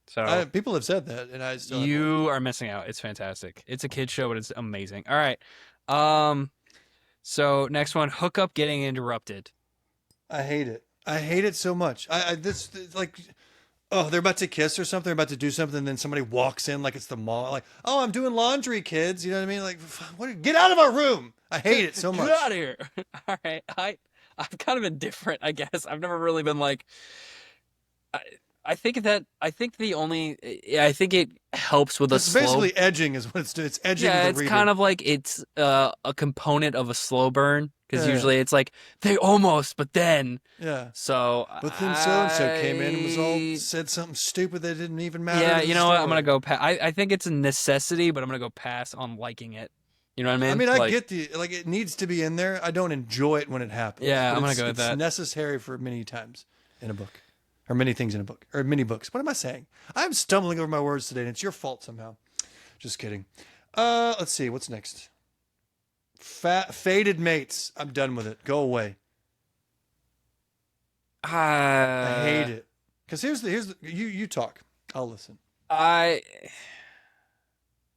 So People have said that, and I still you are missing out. It's fantastic. It's a kid show, but it's amazing. All right. So next one, hookup getting interrupted. I hate it. I hate it so much. This like oh, they're about to kiss or something, they're about to do something, and then somebody walks in like it's the mall, like, oh, I'm doing laundry, kids. You know what I mean? Like, what? Get out of our room! I hate it so much. Get out of here. All right. I've kind of been different, I guess. I've never really been like. I think it helps with a It's slow. basically edging, is what it's doing. It's edging Yeah, the it's reader. kind of like it's a component of a slow burn because Yeah. usually it's like they almost, but then. Yeah. So. But then so and so came in and was all said something stupid that didn't even matter. Yeah, to the you know what? I'm story. gonna go. I think it's a necessity, but I'm gonna go pass on liking it. You know what I mean? I mean, I Like, get it needs to be in there. I don't enjoy it when it happens. Yeah, but I'm gonna it's- go with it's that. necessary for many times in a book, or many things in a book, or many books. What am I saying? I'm stumbling over my words today, and it's your fault somehow. Just kidding. Let's see. What's next? Faded mates. I'm done with it. Go away. I hate it. Because here's the you talk. I'll listen.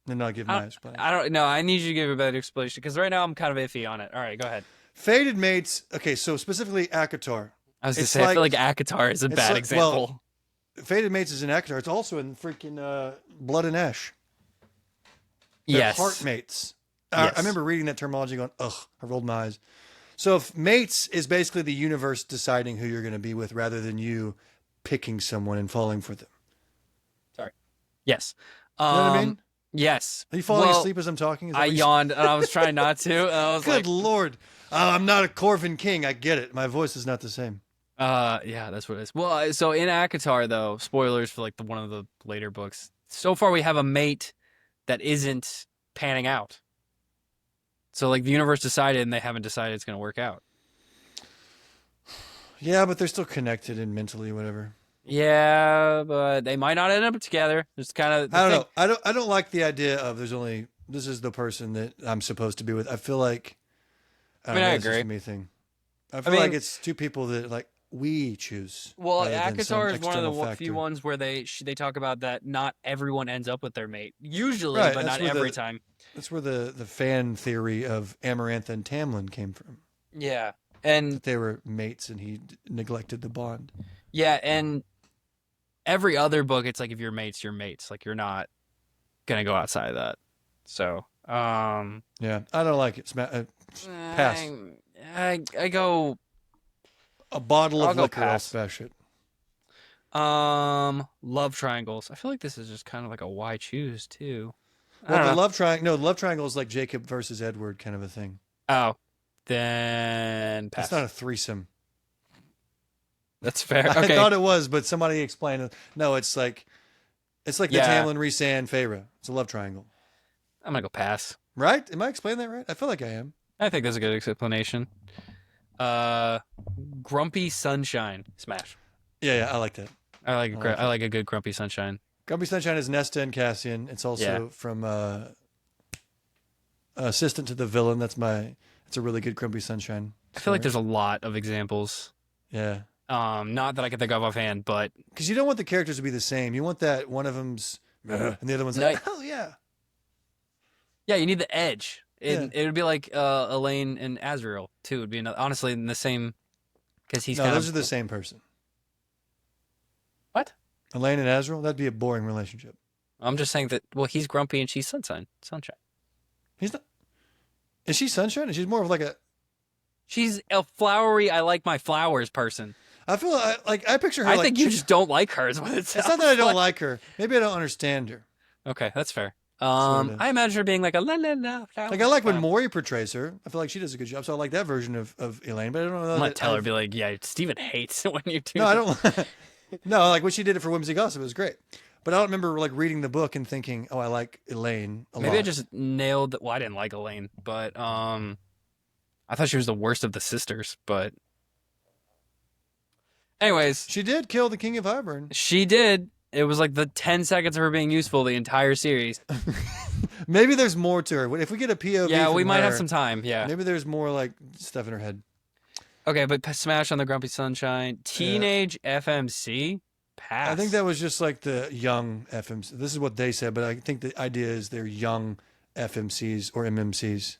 Then I'll give my explanation. I don't know. I need you to give a better explanation because right now I'm kind of iffy on it. All right, go ahead. Faded mates. Okay, so specifically Akatar. I was gonna It's say I feel like- like Akatar is a it's bad like- example. Faded mates is in Akatar. It's also in freaking Blood and Ash. They're Yes. heart mates. Yes. I remember reading that terminology going, ugh, I rolled my eyes. So if mates is basically the universe deciding who you're going to be with rather than you picking someone and falling for them. Yes. You know what I mean? Yes. Are you falling Well, asleep as I'm talking? Is that I what you- yawned and I was trying not to. And I was Good like, Lord. I'm not a Corvin King. I get it. My voice is not the same. yeah, that's what it is. Well, so in Akatar though, spoilers for like one of the later books. So far we have a mate that isn't panning out. So like the universe decided and they haven't decided it's going to work out. Yeah, but they're still connected and mentally, whatever. Yeah, but they might not end up together. It's kind of I don't know. I don't like the idea of this is the person that I'm supposed to be with. I feel like I mean, don't I know, it's just agree. a me thing. I feel mean- like it's two people that like we choose. Well, rather than some Akatar is one of the external few factor. ones where they talk about that not everyone ends up with their mate. Usually, Right, but that's not where every the- time. That's where the fan theory of Amaranth and Tamlin came from. Yeah. And That they were mates and he neglected the bond. yeah, and every other book it's like if you're mates, you're mates. Like you're not going to go outside of that. So, Yeah, I don't like it. Pass. I go A bottle I'll of go liquor, I'll pass. smash it. love triangles. I feel like this is just kind of like a why choose too. I Well, don't the know. love triangle is like Jacob versus Edward kind of a thing. Oh, then pass. It's not a threesome. That's fair. I Okay. thought it was, but somebody explained it. No, it's like the Yeah. Tamlin, Rhysand, Feyre. It's a love triangle, I'm gonna go pass. right? Am I explaining that right? I feel like I am. I think that's a good explanation. Grumpy Sunshine. Smash. Yeah, I like that. I like like I like a good Grumpy Sunshine. Grumpy Sunshine is Nesta and Cassian. It's also Yeah. from assistant to the villain. It's a really good Grumpy Sunshine. I feel like story. there's a lot of examples. Yeah. Not that I can think of offhand, but Because you don't want the characters to be the same. You want that one of them's and the other one's like, Nice. oh yeah. yeah, you need the edge. Yeah. It would be like Elaine and Azriel too. Would be honestly in the same because he's No, kind those of are the same person. What? Elaine and Azrael, that'd be a boring relationship. I'm just saying that. Well, he's grumpy and she's sunshine. He's not. Is she Sunshine? She's more of like a. She's a flowery. I like my flowers person. I feel like I picture her. I like, think you just don't like her. Is what it It's not that I don't like her. Maybe I don't understand her. Okay, that's fair. Sort of. I imagine her being like a la la la. Flower, Like I like when flower. Maury portrays her. I feel like she does a good job. So I like that version of Elaine. But I don't know. I'm gonna that tell her I've- be like, yeah, Steven hates it when you do. No, I don't. No, like when she did it for Whimsy Gossip, it was great. But I don't remember like reading the book and thinking, "Oh, I like Elaine a lot." Maybe I just nailed. Well, I didn't like Elaine, but I thought she was the worst of the sisters. But anyways, She did kill the King of Hybern. she did. It was like the 10 seconds of her being useful the entire series. Maybe there's more to her. If we get a POV, Yeah, we from might have her, some time. Yeah. Maybe there's more like stuff in her head. Okay, but smash on the Grumpy Sunshine. Teenage FMC. Pass. I think that was just like the young FMC. This is what they said, but I think the idea is they're young FMCs or MMCs.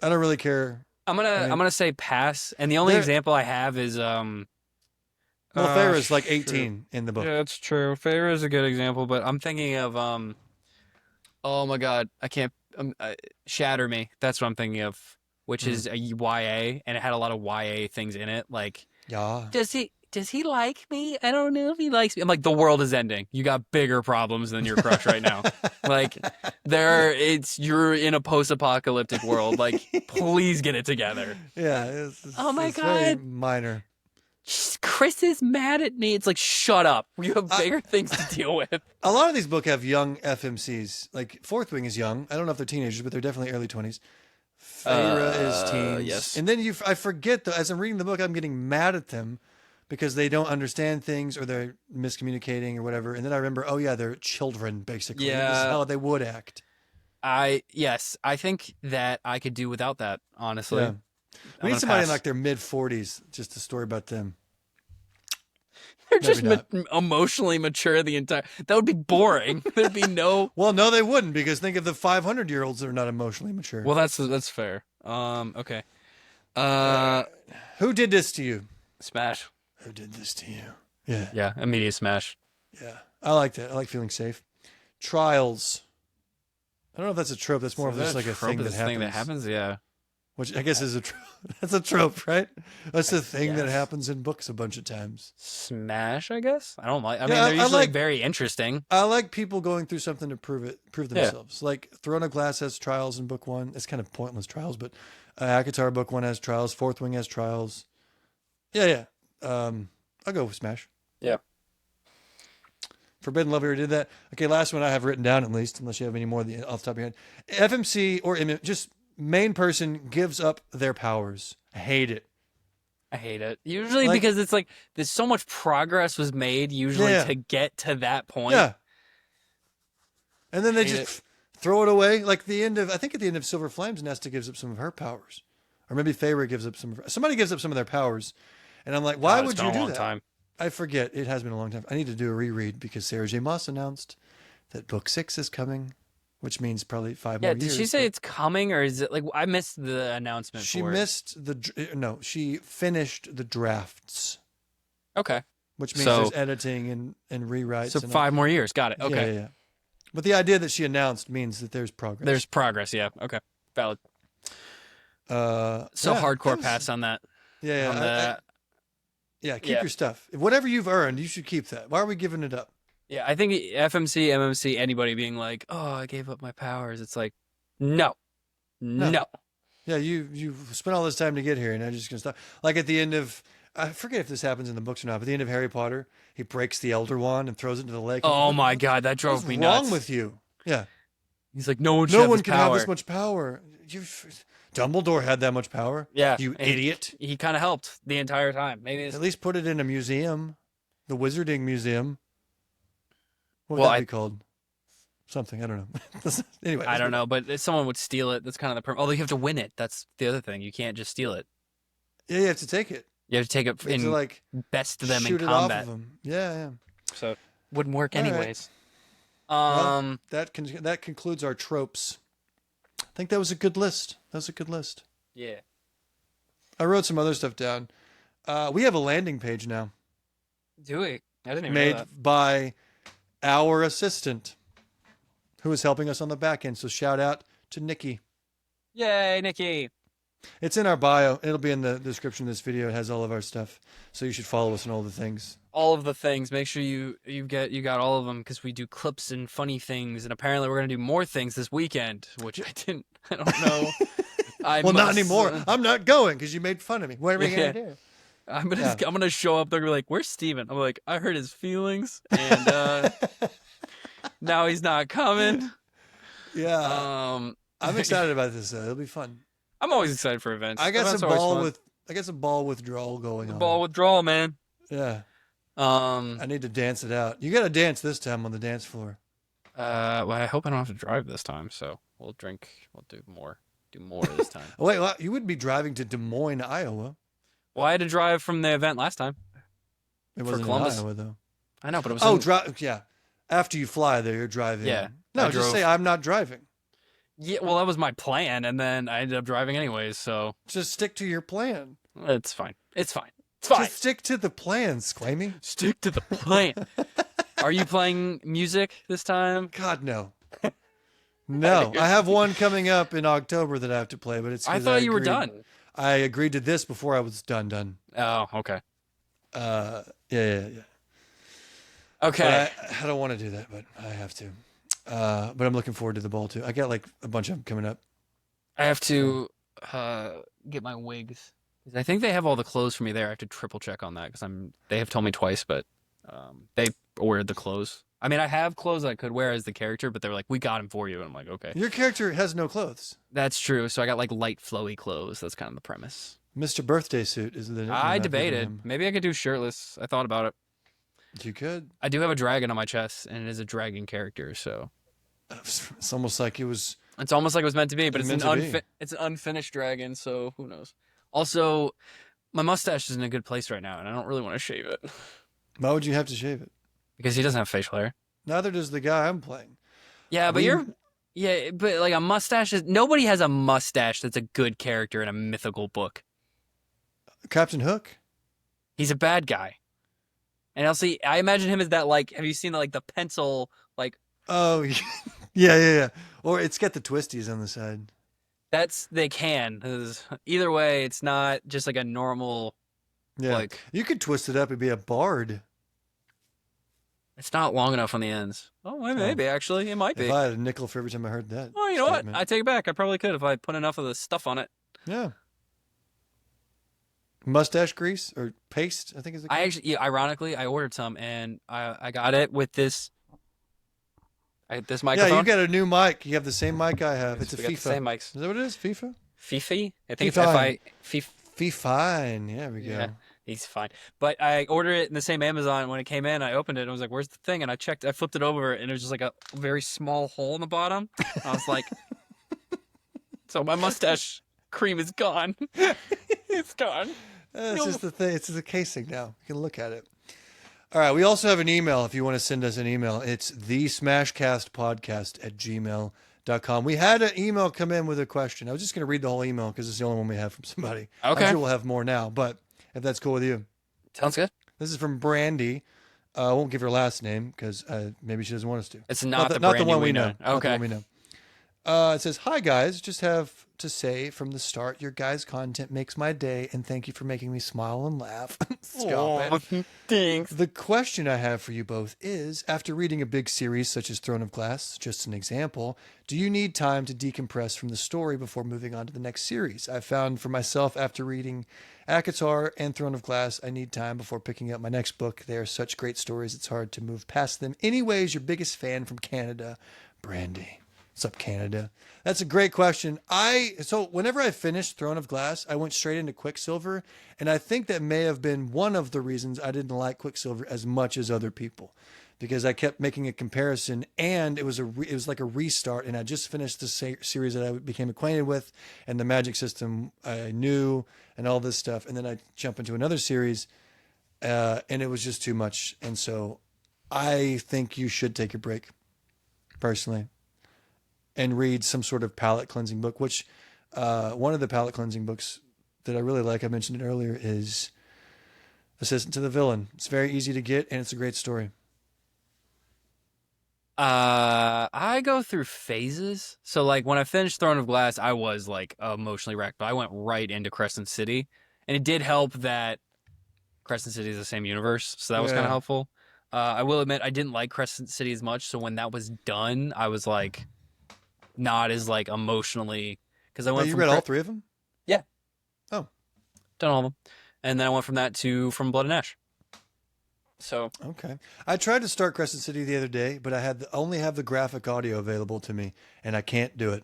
I don't really care. I'm gonna say pass. And the only There- example I have is Well, Feyre's like True. 18 in the book. Yeah, that's true. Feyre is a good example, but I'm thinking of oh my God, I can't Shatter Me. That's what I'm thinking of, which is a YA, and it had a lot of YA things in it. Like, Yeah. does he like me? I don't know if he likes me. I'm like, the world is ending. You got bigger problems than your crush right now. Like, you're in a post-apocalyptic world. Like, please get it together. Yeah. Oh my it's very God. minor. Chris is mad at me. It's like, shut up. You have bigger things to deal with. A lot of these books have young FMCs. Like Fourth Wing is young. I don't know if they're teenagers, but they're definitely early 20s. Feyre is teens. Yes. And then I forget, though, as I'm reading the book, I'm getting mad at them because they don't understand things or they're miscommunicating or whatever. And then I remember, oh yeah, they're children, basically. Yeah. This is how they would act. Yes, I think that I could do without that, honestly. Yeah. We need somebody in like their mid-40s, just a story about them. They're just Maybe emotionally mature the entire. That would be boring. There'd be no. Well, no, they wouldn't, because think of the 500-year-olds that are not emotionally mature. Well, that's fair. Okay. Who did this to you? Smash. Who did this to you? Yeah. Yeah, immediate smash. Yeah. I like that. I like feeling safe. Trials. I don't know if that's a trope. That's more of just like a thing that happens. Thing that happens, yeah. Which I guess is a trope. That's a trope, right? That's the thing that guess. happens in books a bunch of times. Smash, I guess. I don't like. I mean, Yeah, they're usually like- very interesting. I like people going through something to prove themselves. Like Throne of Glass has trials in book 1. It's kind of pointless trials, but ACOTAR book 1 has trials. Fourth Wing has trials. Yeah. I'll go with Smash. Yeah. Forbidden Love, we already did that. Okay, last one I have written down at least, unless you have any more off the top of your head. FMC or just main person gives up their powers. I hate it. I hate it. Usually because it's like there's so much progress was made usually to get to that point. Yeah. And then they just throw it away. Like I think at the end of Silver Flames, Nesta gives up some of her powers. Or maybe Feyre gives up somebody gives up some of their powers. And I'm like, why would you do that? Time. I forget. It has been a long time. I need to do a reread because Sarah J. Maas announced that book 6 is coming, which means probably 5 more years. Yeah, did she say it's coming, or is it like I missed the announcement? She she finished the drafts. Okay. Which means there's editing and rewrites. So 5 more years. Got it. Okay. Yeah. But the idea that she announced means that there's progress. There's progress. Yeah. Okay. Valid. Hardcore pass on that. Yeah. Keep your stuff. Whatever you've earned, you should keep that. Why are we giving it up? Yeah, I think FMC, MMC, anybody being like, "Oh, I gave up my powers." It's like, no. Yeah, you spent all this time to get here, and I'm just gonna stop. Like at the end of, I forget if this happens in the books or not, but at the end of Harry Potter, he breaks the Elder Wand and throws it into the lake. Oh my God, that drove me nuts. What's wrong with you? Yeah, he's like, no one can have this much power. Dumbledore had that much power. Yeah, you idiot. He kind of helped the entire time. Maybe at least put it in a museum, the Wizarding Museum. What would that be called? Something, I don't know. Anyway, I don't know, but if someone would steal it, that's kind of the although you have to win it. That's the other thing. You can't just steal it. Yeah, you have to take it. You have to take it and like best them in shoot combat. It off of them. Yeah. So wouldn't work anyways. Right. Well, that concludes our tropes. I think that was a good list. Yeah. I wrote some other stuff down. We have a landing page now. Do we? I didn't even know that. Made by our assistant, who is helping us on the back end. So shout out to Nikki. Yay, Nikki. It's in our bio. It'll be in the description of this video. It has all of our stuff. So you should follow us on all the things. All of the things. Make sure you got all of them because we do clips and funny things. And apparently we're going to do more things this weekend, which I don't know. Not anymore. I'm not going because you made fun of me. What are we going to do? I'm gonna show up. They're gonna be like, "Where's Steven?" I'm like, "I heard his feelings, and now he's not coming." Yeah. I'm excited about this. It'll be fun. I'm always excited for events. I got some ball withdrawal going on. Ball withdrawal, man. Yeah. I need to dance it out. You got to dance this time on the dance floor. Well, I hope I don't have to drive this time. So we'll drink. We'll do more this time. Wait, you wouldn't be driving to Des Moines, Iowa. Well, I had to drive from the event last time. It wasn't in Iowa, though. I know, but it was. Yeah. After you fly there, you're driving. Yeah. No, just say I'm not driving. Yeah, well, that was my plan, and then I ended up driving anyways. So just stick to your plan. It's fine. It's fine. It's fine. Just stick to the plan, Squamey. Stick to the plan. Are you playing music this time? God, no. No. I have one coming up in October that I have to play, but it's 'cause I thought you were done. I agreed to this before I was done. Oh, okay. Yeah. Okay. But I don't want to do that, but I have to. But I'm looking forward to the ball, too. I got like a bunch of them coming up. I have to get my wigs. I think they have all the clothes for me there. I have to triple check on that because they have told me twice, but they ordered the clothes. I mean, I have clothes I could wear as the character, but they were like, we got them for you. And I'm like, okay. Your character has no clothes. That's true. So I got like light, flowy clothes. That's kind of the premise. Mr. Birthday Suit is the name. I debated. Maybe I could do shirtless. I thought about it. You could. I do have a dragon on my chest, and it is a dragon character, so. It's almost like it was. It's almost like it was meant to be, but it's an it's an unfinished dragon, so who knows. Also, my mustache is in a good place right now, and I don't really want to shave it. Why would you have to shave it? Because he doesn't have facial hair. Neither does the guy I'm playing. Yeah, but but like a mustache is, nobody has a mustache that's a good character in a mythical book. Captain Hook? He's a bad guy. And also, I imagine him as that, like, have you seen like the pencil, like. Oh, yeah. Or it's got the twisties on the side. They can. 'Cause either way, it's not just like a normal. Yeah. Like, you could twist it up and be a bard. it's not long enough on the ends. Oh, maybe actually, it might be. If I had a nickel for every time I heard that. Oh, you know statement. what? I take it back. I probably could if I put enough of the stuff on it. Yeah. Mustache grease or paste, I think is it. Ironically, I ordered some and I got it with this. This Yeah, microphone. you got a new mic. You have the same mic I have. It's a We got the FIFA. same mics. Is that what it is? FIFA? Fifi? I think Fifine. it's Fifine. Yeah, there we go. Yeah, he's fine. But I ordered it in the same Amazon. When it came in, I opened it and I was like, where's the thing? And I flipped it over and it was just like a very small hole in the bottom. I was like, so my mustache cream is gone. It's gone. It's just the thing. It's the casing now. You can look at it. All right. We also have an email if you want to send us an email. It's thesmashcastpodcast@gmail.com. We had an email come in with a question. I was just going to read the whole email because it's the only one we have from somebody. Okay. I'm sure we'll have more now, but if that's cool with you. Sounds good. This is from Brandy. I won't give her last name because maybe she doesn't want us to. It's not the not the Brandy one we know. Not the Okay. one we know. It says, "Hi guys, just have to say from the start, your guys' content makes my day, and thank you for making me smile and laugh." Stop it. Thanks. The question I have for you both is, after reading a big series such as Throne of Glass, just an example, do you need time to decompress from the story before moving on to the next series? I found for myself after reading ACOTAR and Throne of Glass, I need time before picking up my next book. They are such great stories, it's hard to move past them. Anyways, your biggest fan from Canada, Brandy. What's up, Canada? That's a great question. So whenever I finished Throne of Glass, I went straight into Quicksilver, and I think that may have been one of the reasons I didn't like Quicksilver as much as other people, because I kept making a comparison, and it was like a restart, and I just finished the series that I became acquainted with, and the magic system I knew, and all this stuff, and then I jump into another series, and it was just too much, and so I think you should take a break, personally, and read some sort of palate cleansing book, which one of the palate cleansing books that I really like, I mentioned it earlier, is Assistant to the Villain. It's very easy to get, and it's a great story. I go through phases. So like when I finished Throne of Glass, I was like emotionally wrecked, but I went right into Crescent City, and it did help that Crescent City is the same universe, so that was kind of helpful. I will admit I didn't like Crescent City as much, so when that was done, I was like not as like emotionally, because I went. You read all three of them? Yeah. Oh, done all of them, and then I went from that to From Blood and Ash. So okay. I tried to start Crescent City the other day, but I only have the graphic audio available to me, and I can't do it.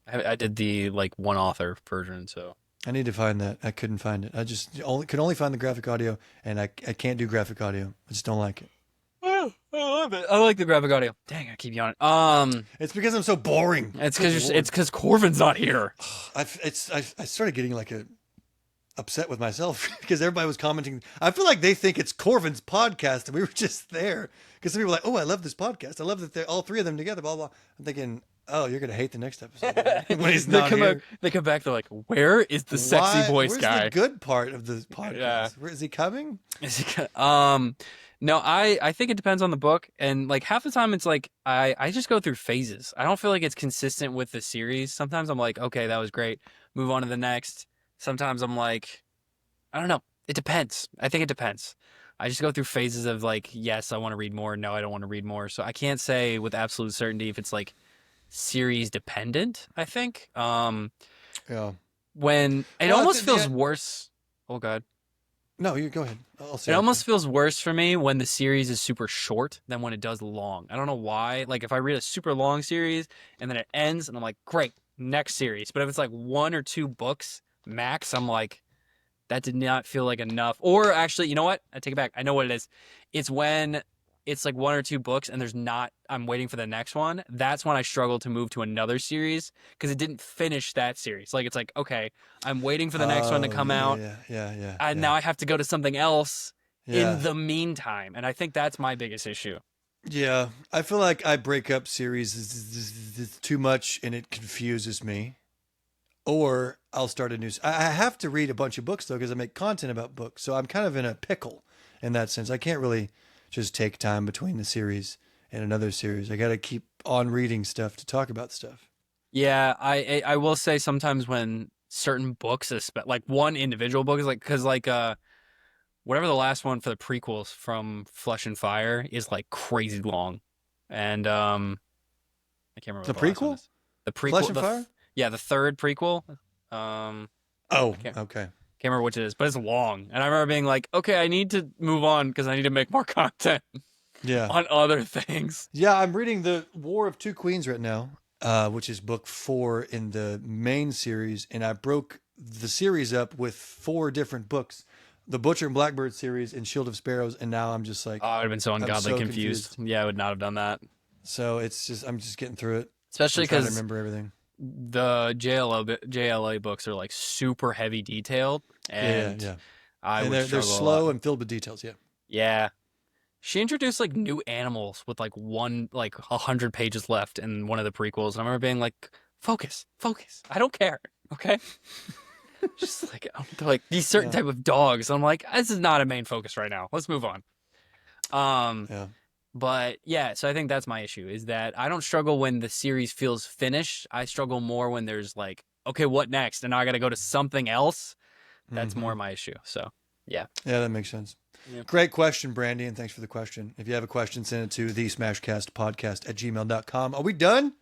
I did the like one author version, so I need to find that. I couldn't find it. I just could only find the graphic audio, and I can't do graphic audio. I just don't like it. Oh, I love it. I like the graphic audio. Dang, I keep yawning. It's because I'm so boring. It's because Corvin's not here. I started getting like upset with myself because everybody was commenting. I feel like they think it's Corvin's podcast, and we were just there because some people were like, "Oh, I love this podcast. I love that they're all three of them together." Blah blah. I'm thinking, oh, you're gonna hate the next episode when he's they not come here. back, they come back. They're like, "Where is the sexy voice Where's guy?" the good part of the podcast? Yeah. Where is he coming? No, I think it depends on the book, and like half the time it's like I just go through phases. I don't feel like it's consistent with the series. Sometimes I'm like, okay, that was great, move on to the next. Sometimes I'm like, I don't know. It depends. I think it depends. I just go through phases of like, yes, I want to read more. No, I don't want to read more. So I can't say with absolute certainty if it's like series dependent. I think Yeah. when it Well, almost feels worse. Oh God. No, you go ahead. I'll say It almost feels worse for me when the series is super short than when it does long. I don't know why. Like if I read a super long series and then it ends and I'm like, great, next series. But if it's like 1 or 2 books max, I'm like, that did not feel like enough. Or actually, you know what? I take it back. I know what it is. It's when it's like 1 or 2 books and I'm waiting for the next one. That's when I struggle to move to another series because it didn't finish that series. Like it's like, okay, I'm waiting for the next one to come out. Yeah. And now I have to go to something else Yeah. in the meantime. And I think that's my biggest issue. Yeah, I feel like I break up series too much and it confuses me. Or I'll start a new. I have to read a bunch of books though because I make content about books, so I'm kind of in a pickle in that sense. I can't really just take time between the series and another series. I got to keep on reading stuff to talk about stuff. Yeah, I will say sometimes when certain books, like one individual book is like, because like whatever the last one for the prequels from Flesh and Fire is like crazy long, and I can't remember The what the last one prequel? is. The prequel, Flesh and Fire? Yeah, the third prequel. Oh, can't- okay. Can't remember which it is, but it's long, and I remember being like, okay, I need to move on because I need to make more content Yeah. on other things. Yeah, I'm reading The War of Two Queens right now, which is book 4 in the main series, and I broke the series up with 4 different books. The Butcher and Blackbird series and Shield of Sparrows, and now I'm just like, Oh, I would have been so ungodly so confused. Yeah, I would not have done that. so it's just I'm just getting through it. Especially I'm trying to because remember everything. the JLA books are like super heavy detailed, and Yeah. I And would they're struggle a slow lot. and filled with details. Yeah. Yeah, she introduced like new animals with like 100 pages left in one of the prequels, and I remember being like, "Focus, focus! I don't care, okay." Just like they're like these certain type of dogs. I'm like, this is not a main focus right now. Let's move on. Yeah. But yeah, so I think that's my issue is that I don't struggle when the series feels finished. I struggle more when there's like, okay, what next? And now I got to go to something else. That's more my issue. So yeah. Yeah, that makes sense. Yeah. Great question, Brandy, and thanks for the question. If you have a question, send it to the smashcastpodcast@gmail.com. Are we done?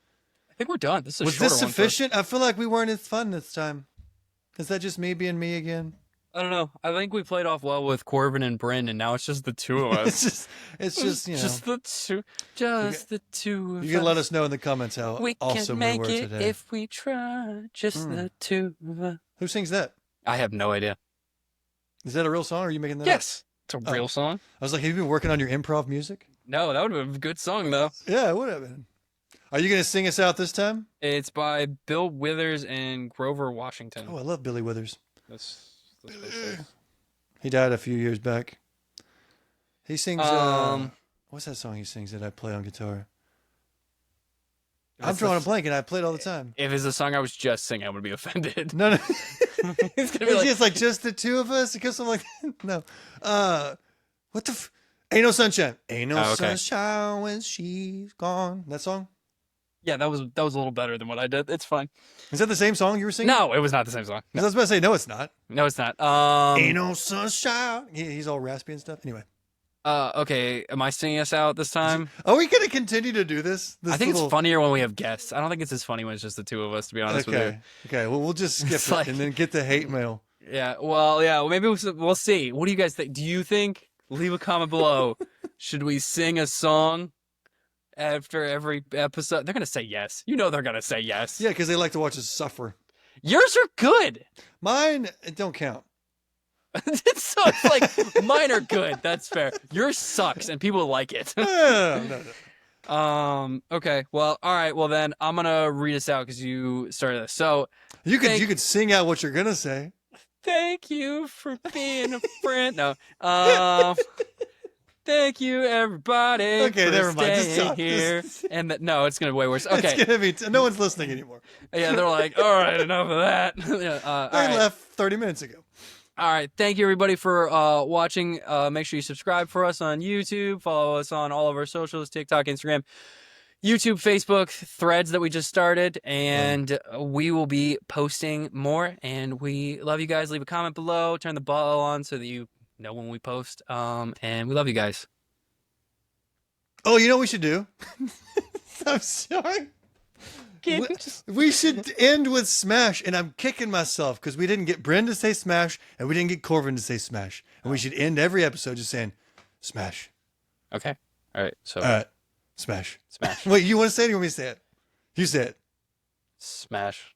I think we're done. This is a Was shorter this one for us. sufficient? I feel like we weren't as fun this time. Is that just me being me again? I don't know. I think we played off well with Corbin and Bryn, and now it's just the two of us. it's just you know. Just the two. Just the two of us. You can let us know in the comments how We awesome can we make were it today. if we try. Just the two of us. Who sings that? I have no idea. Is that a real song or are you making that up? Yes. It's a real song. I was like, have you been working on your improv music? No, that would have been a good song, though. Yeah, it would have been. Are you going to sing us out this time? It's by Bill Withers and Grover Washington. Oh, I love Billy Withers. That's what it says. He died a few years back. He sings, what's that song he sings that I play on guitar? I'm drawing a blank and I play it all the time. If it's a song I was just singing, I would be offended. No. It's gonna be like, It's like just the two of us because I'm like, no. What the Ain't No Sunshine. Ain't no okay. sunshine when she's gone. That song? yeah, that was a little better than what I did. It's fine. Is that the same song you were singing? No, it was not the same song. 'Cause I was about to say, no, it's not. No, it's not. Ain't no sunshine. He's all raspy and stuff. Anyway. Okay. Am I singing us out this time? Are we going to continue to do this? I think it's funnier when we have guests. I don't think it's as funny when it's just the two of us, to be honest with you. Okay. Well, we'll just skip It's it like- and then get the hate mail. Yeah. Well, yeah. Well, maybe we'll see. What do you guys think? Do you think? Leave a comment below. Should we sing a song after every episode? They're gonna say yes. You know they're gonna say yes. Yeah, because they like to watch us suffer. Yours are good. Mine, it don't count. So it's like mine are good. That's fair. Yours sucks and people like it. No. Okay. Well. All right. Well, then I'm gonna read us out because you started this. So You could sing out what you're gonna say. thank you for being a friend. No. Thank you, everybody. Okay, for never mind. Just staying stop. here. And no, it's gonna be way worse. Okay, It's gonna be. No one's listening anymore. yeah, they're like, all right, enough of that. Yeah, all They right. left 30 minutes ago. All right. Thank you, everybody, for watching. Make sure you subscribe for us on YouTube. Follow us on all of our socials, TikTok, Instagram, YouTube, Facebook, Threads that we just started. And we will be posting more. And we love you guys. Leave a comment below. Turn the bell on so that you know when we post. And we love you guys. Oh, you know what we should do? I'm sorry. We should end with Smash, and I'm kicking myself because we didn't get Bryn to say Smash, and we didn't get Corvin to say Smash. And we should end every episode just saying, Smash. Okay. All right. So, Smash. Smash. Wait, you want to say it or you want me to say it? You say it. Smash.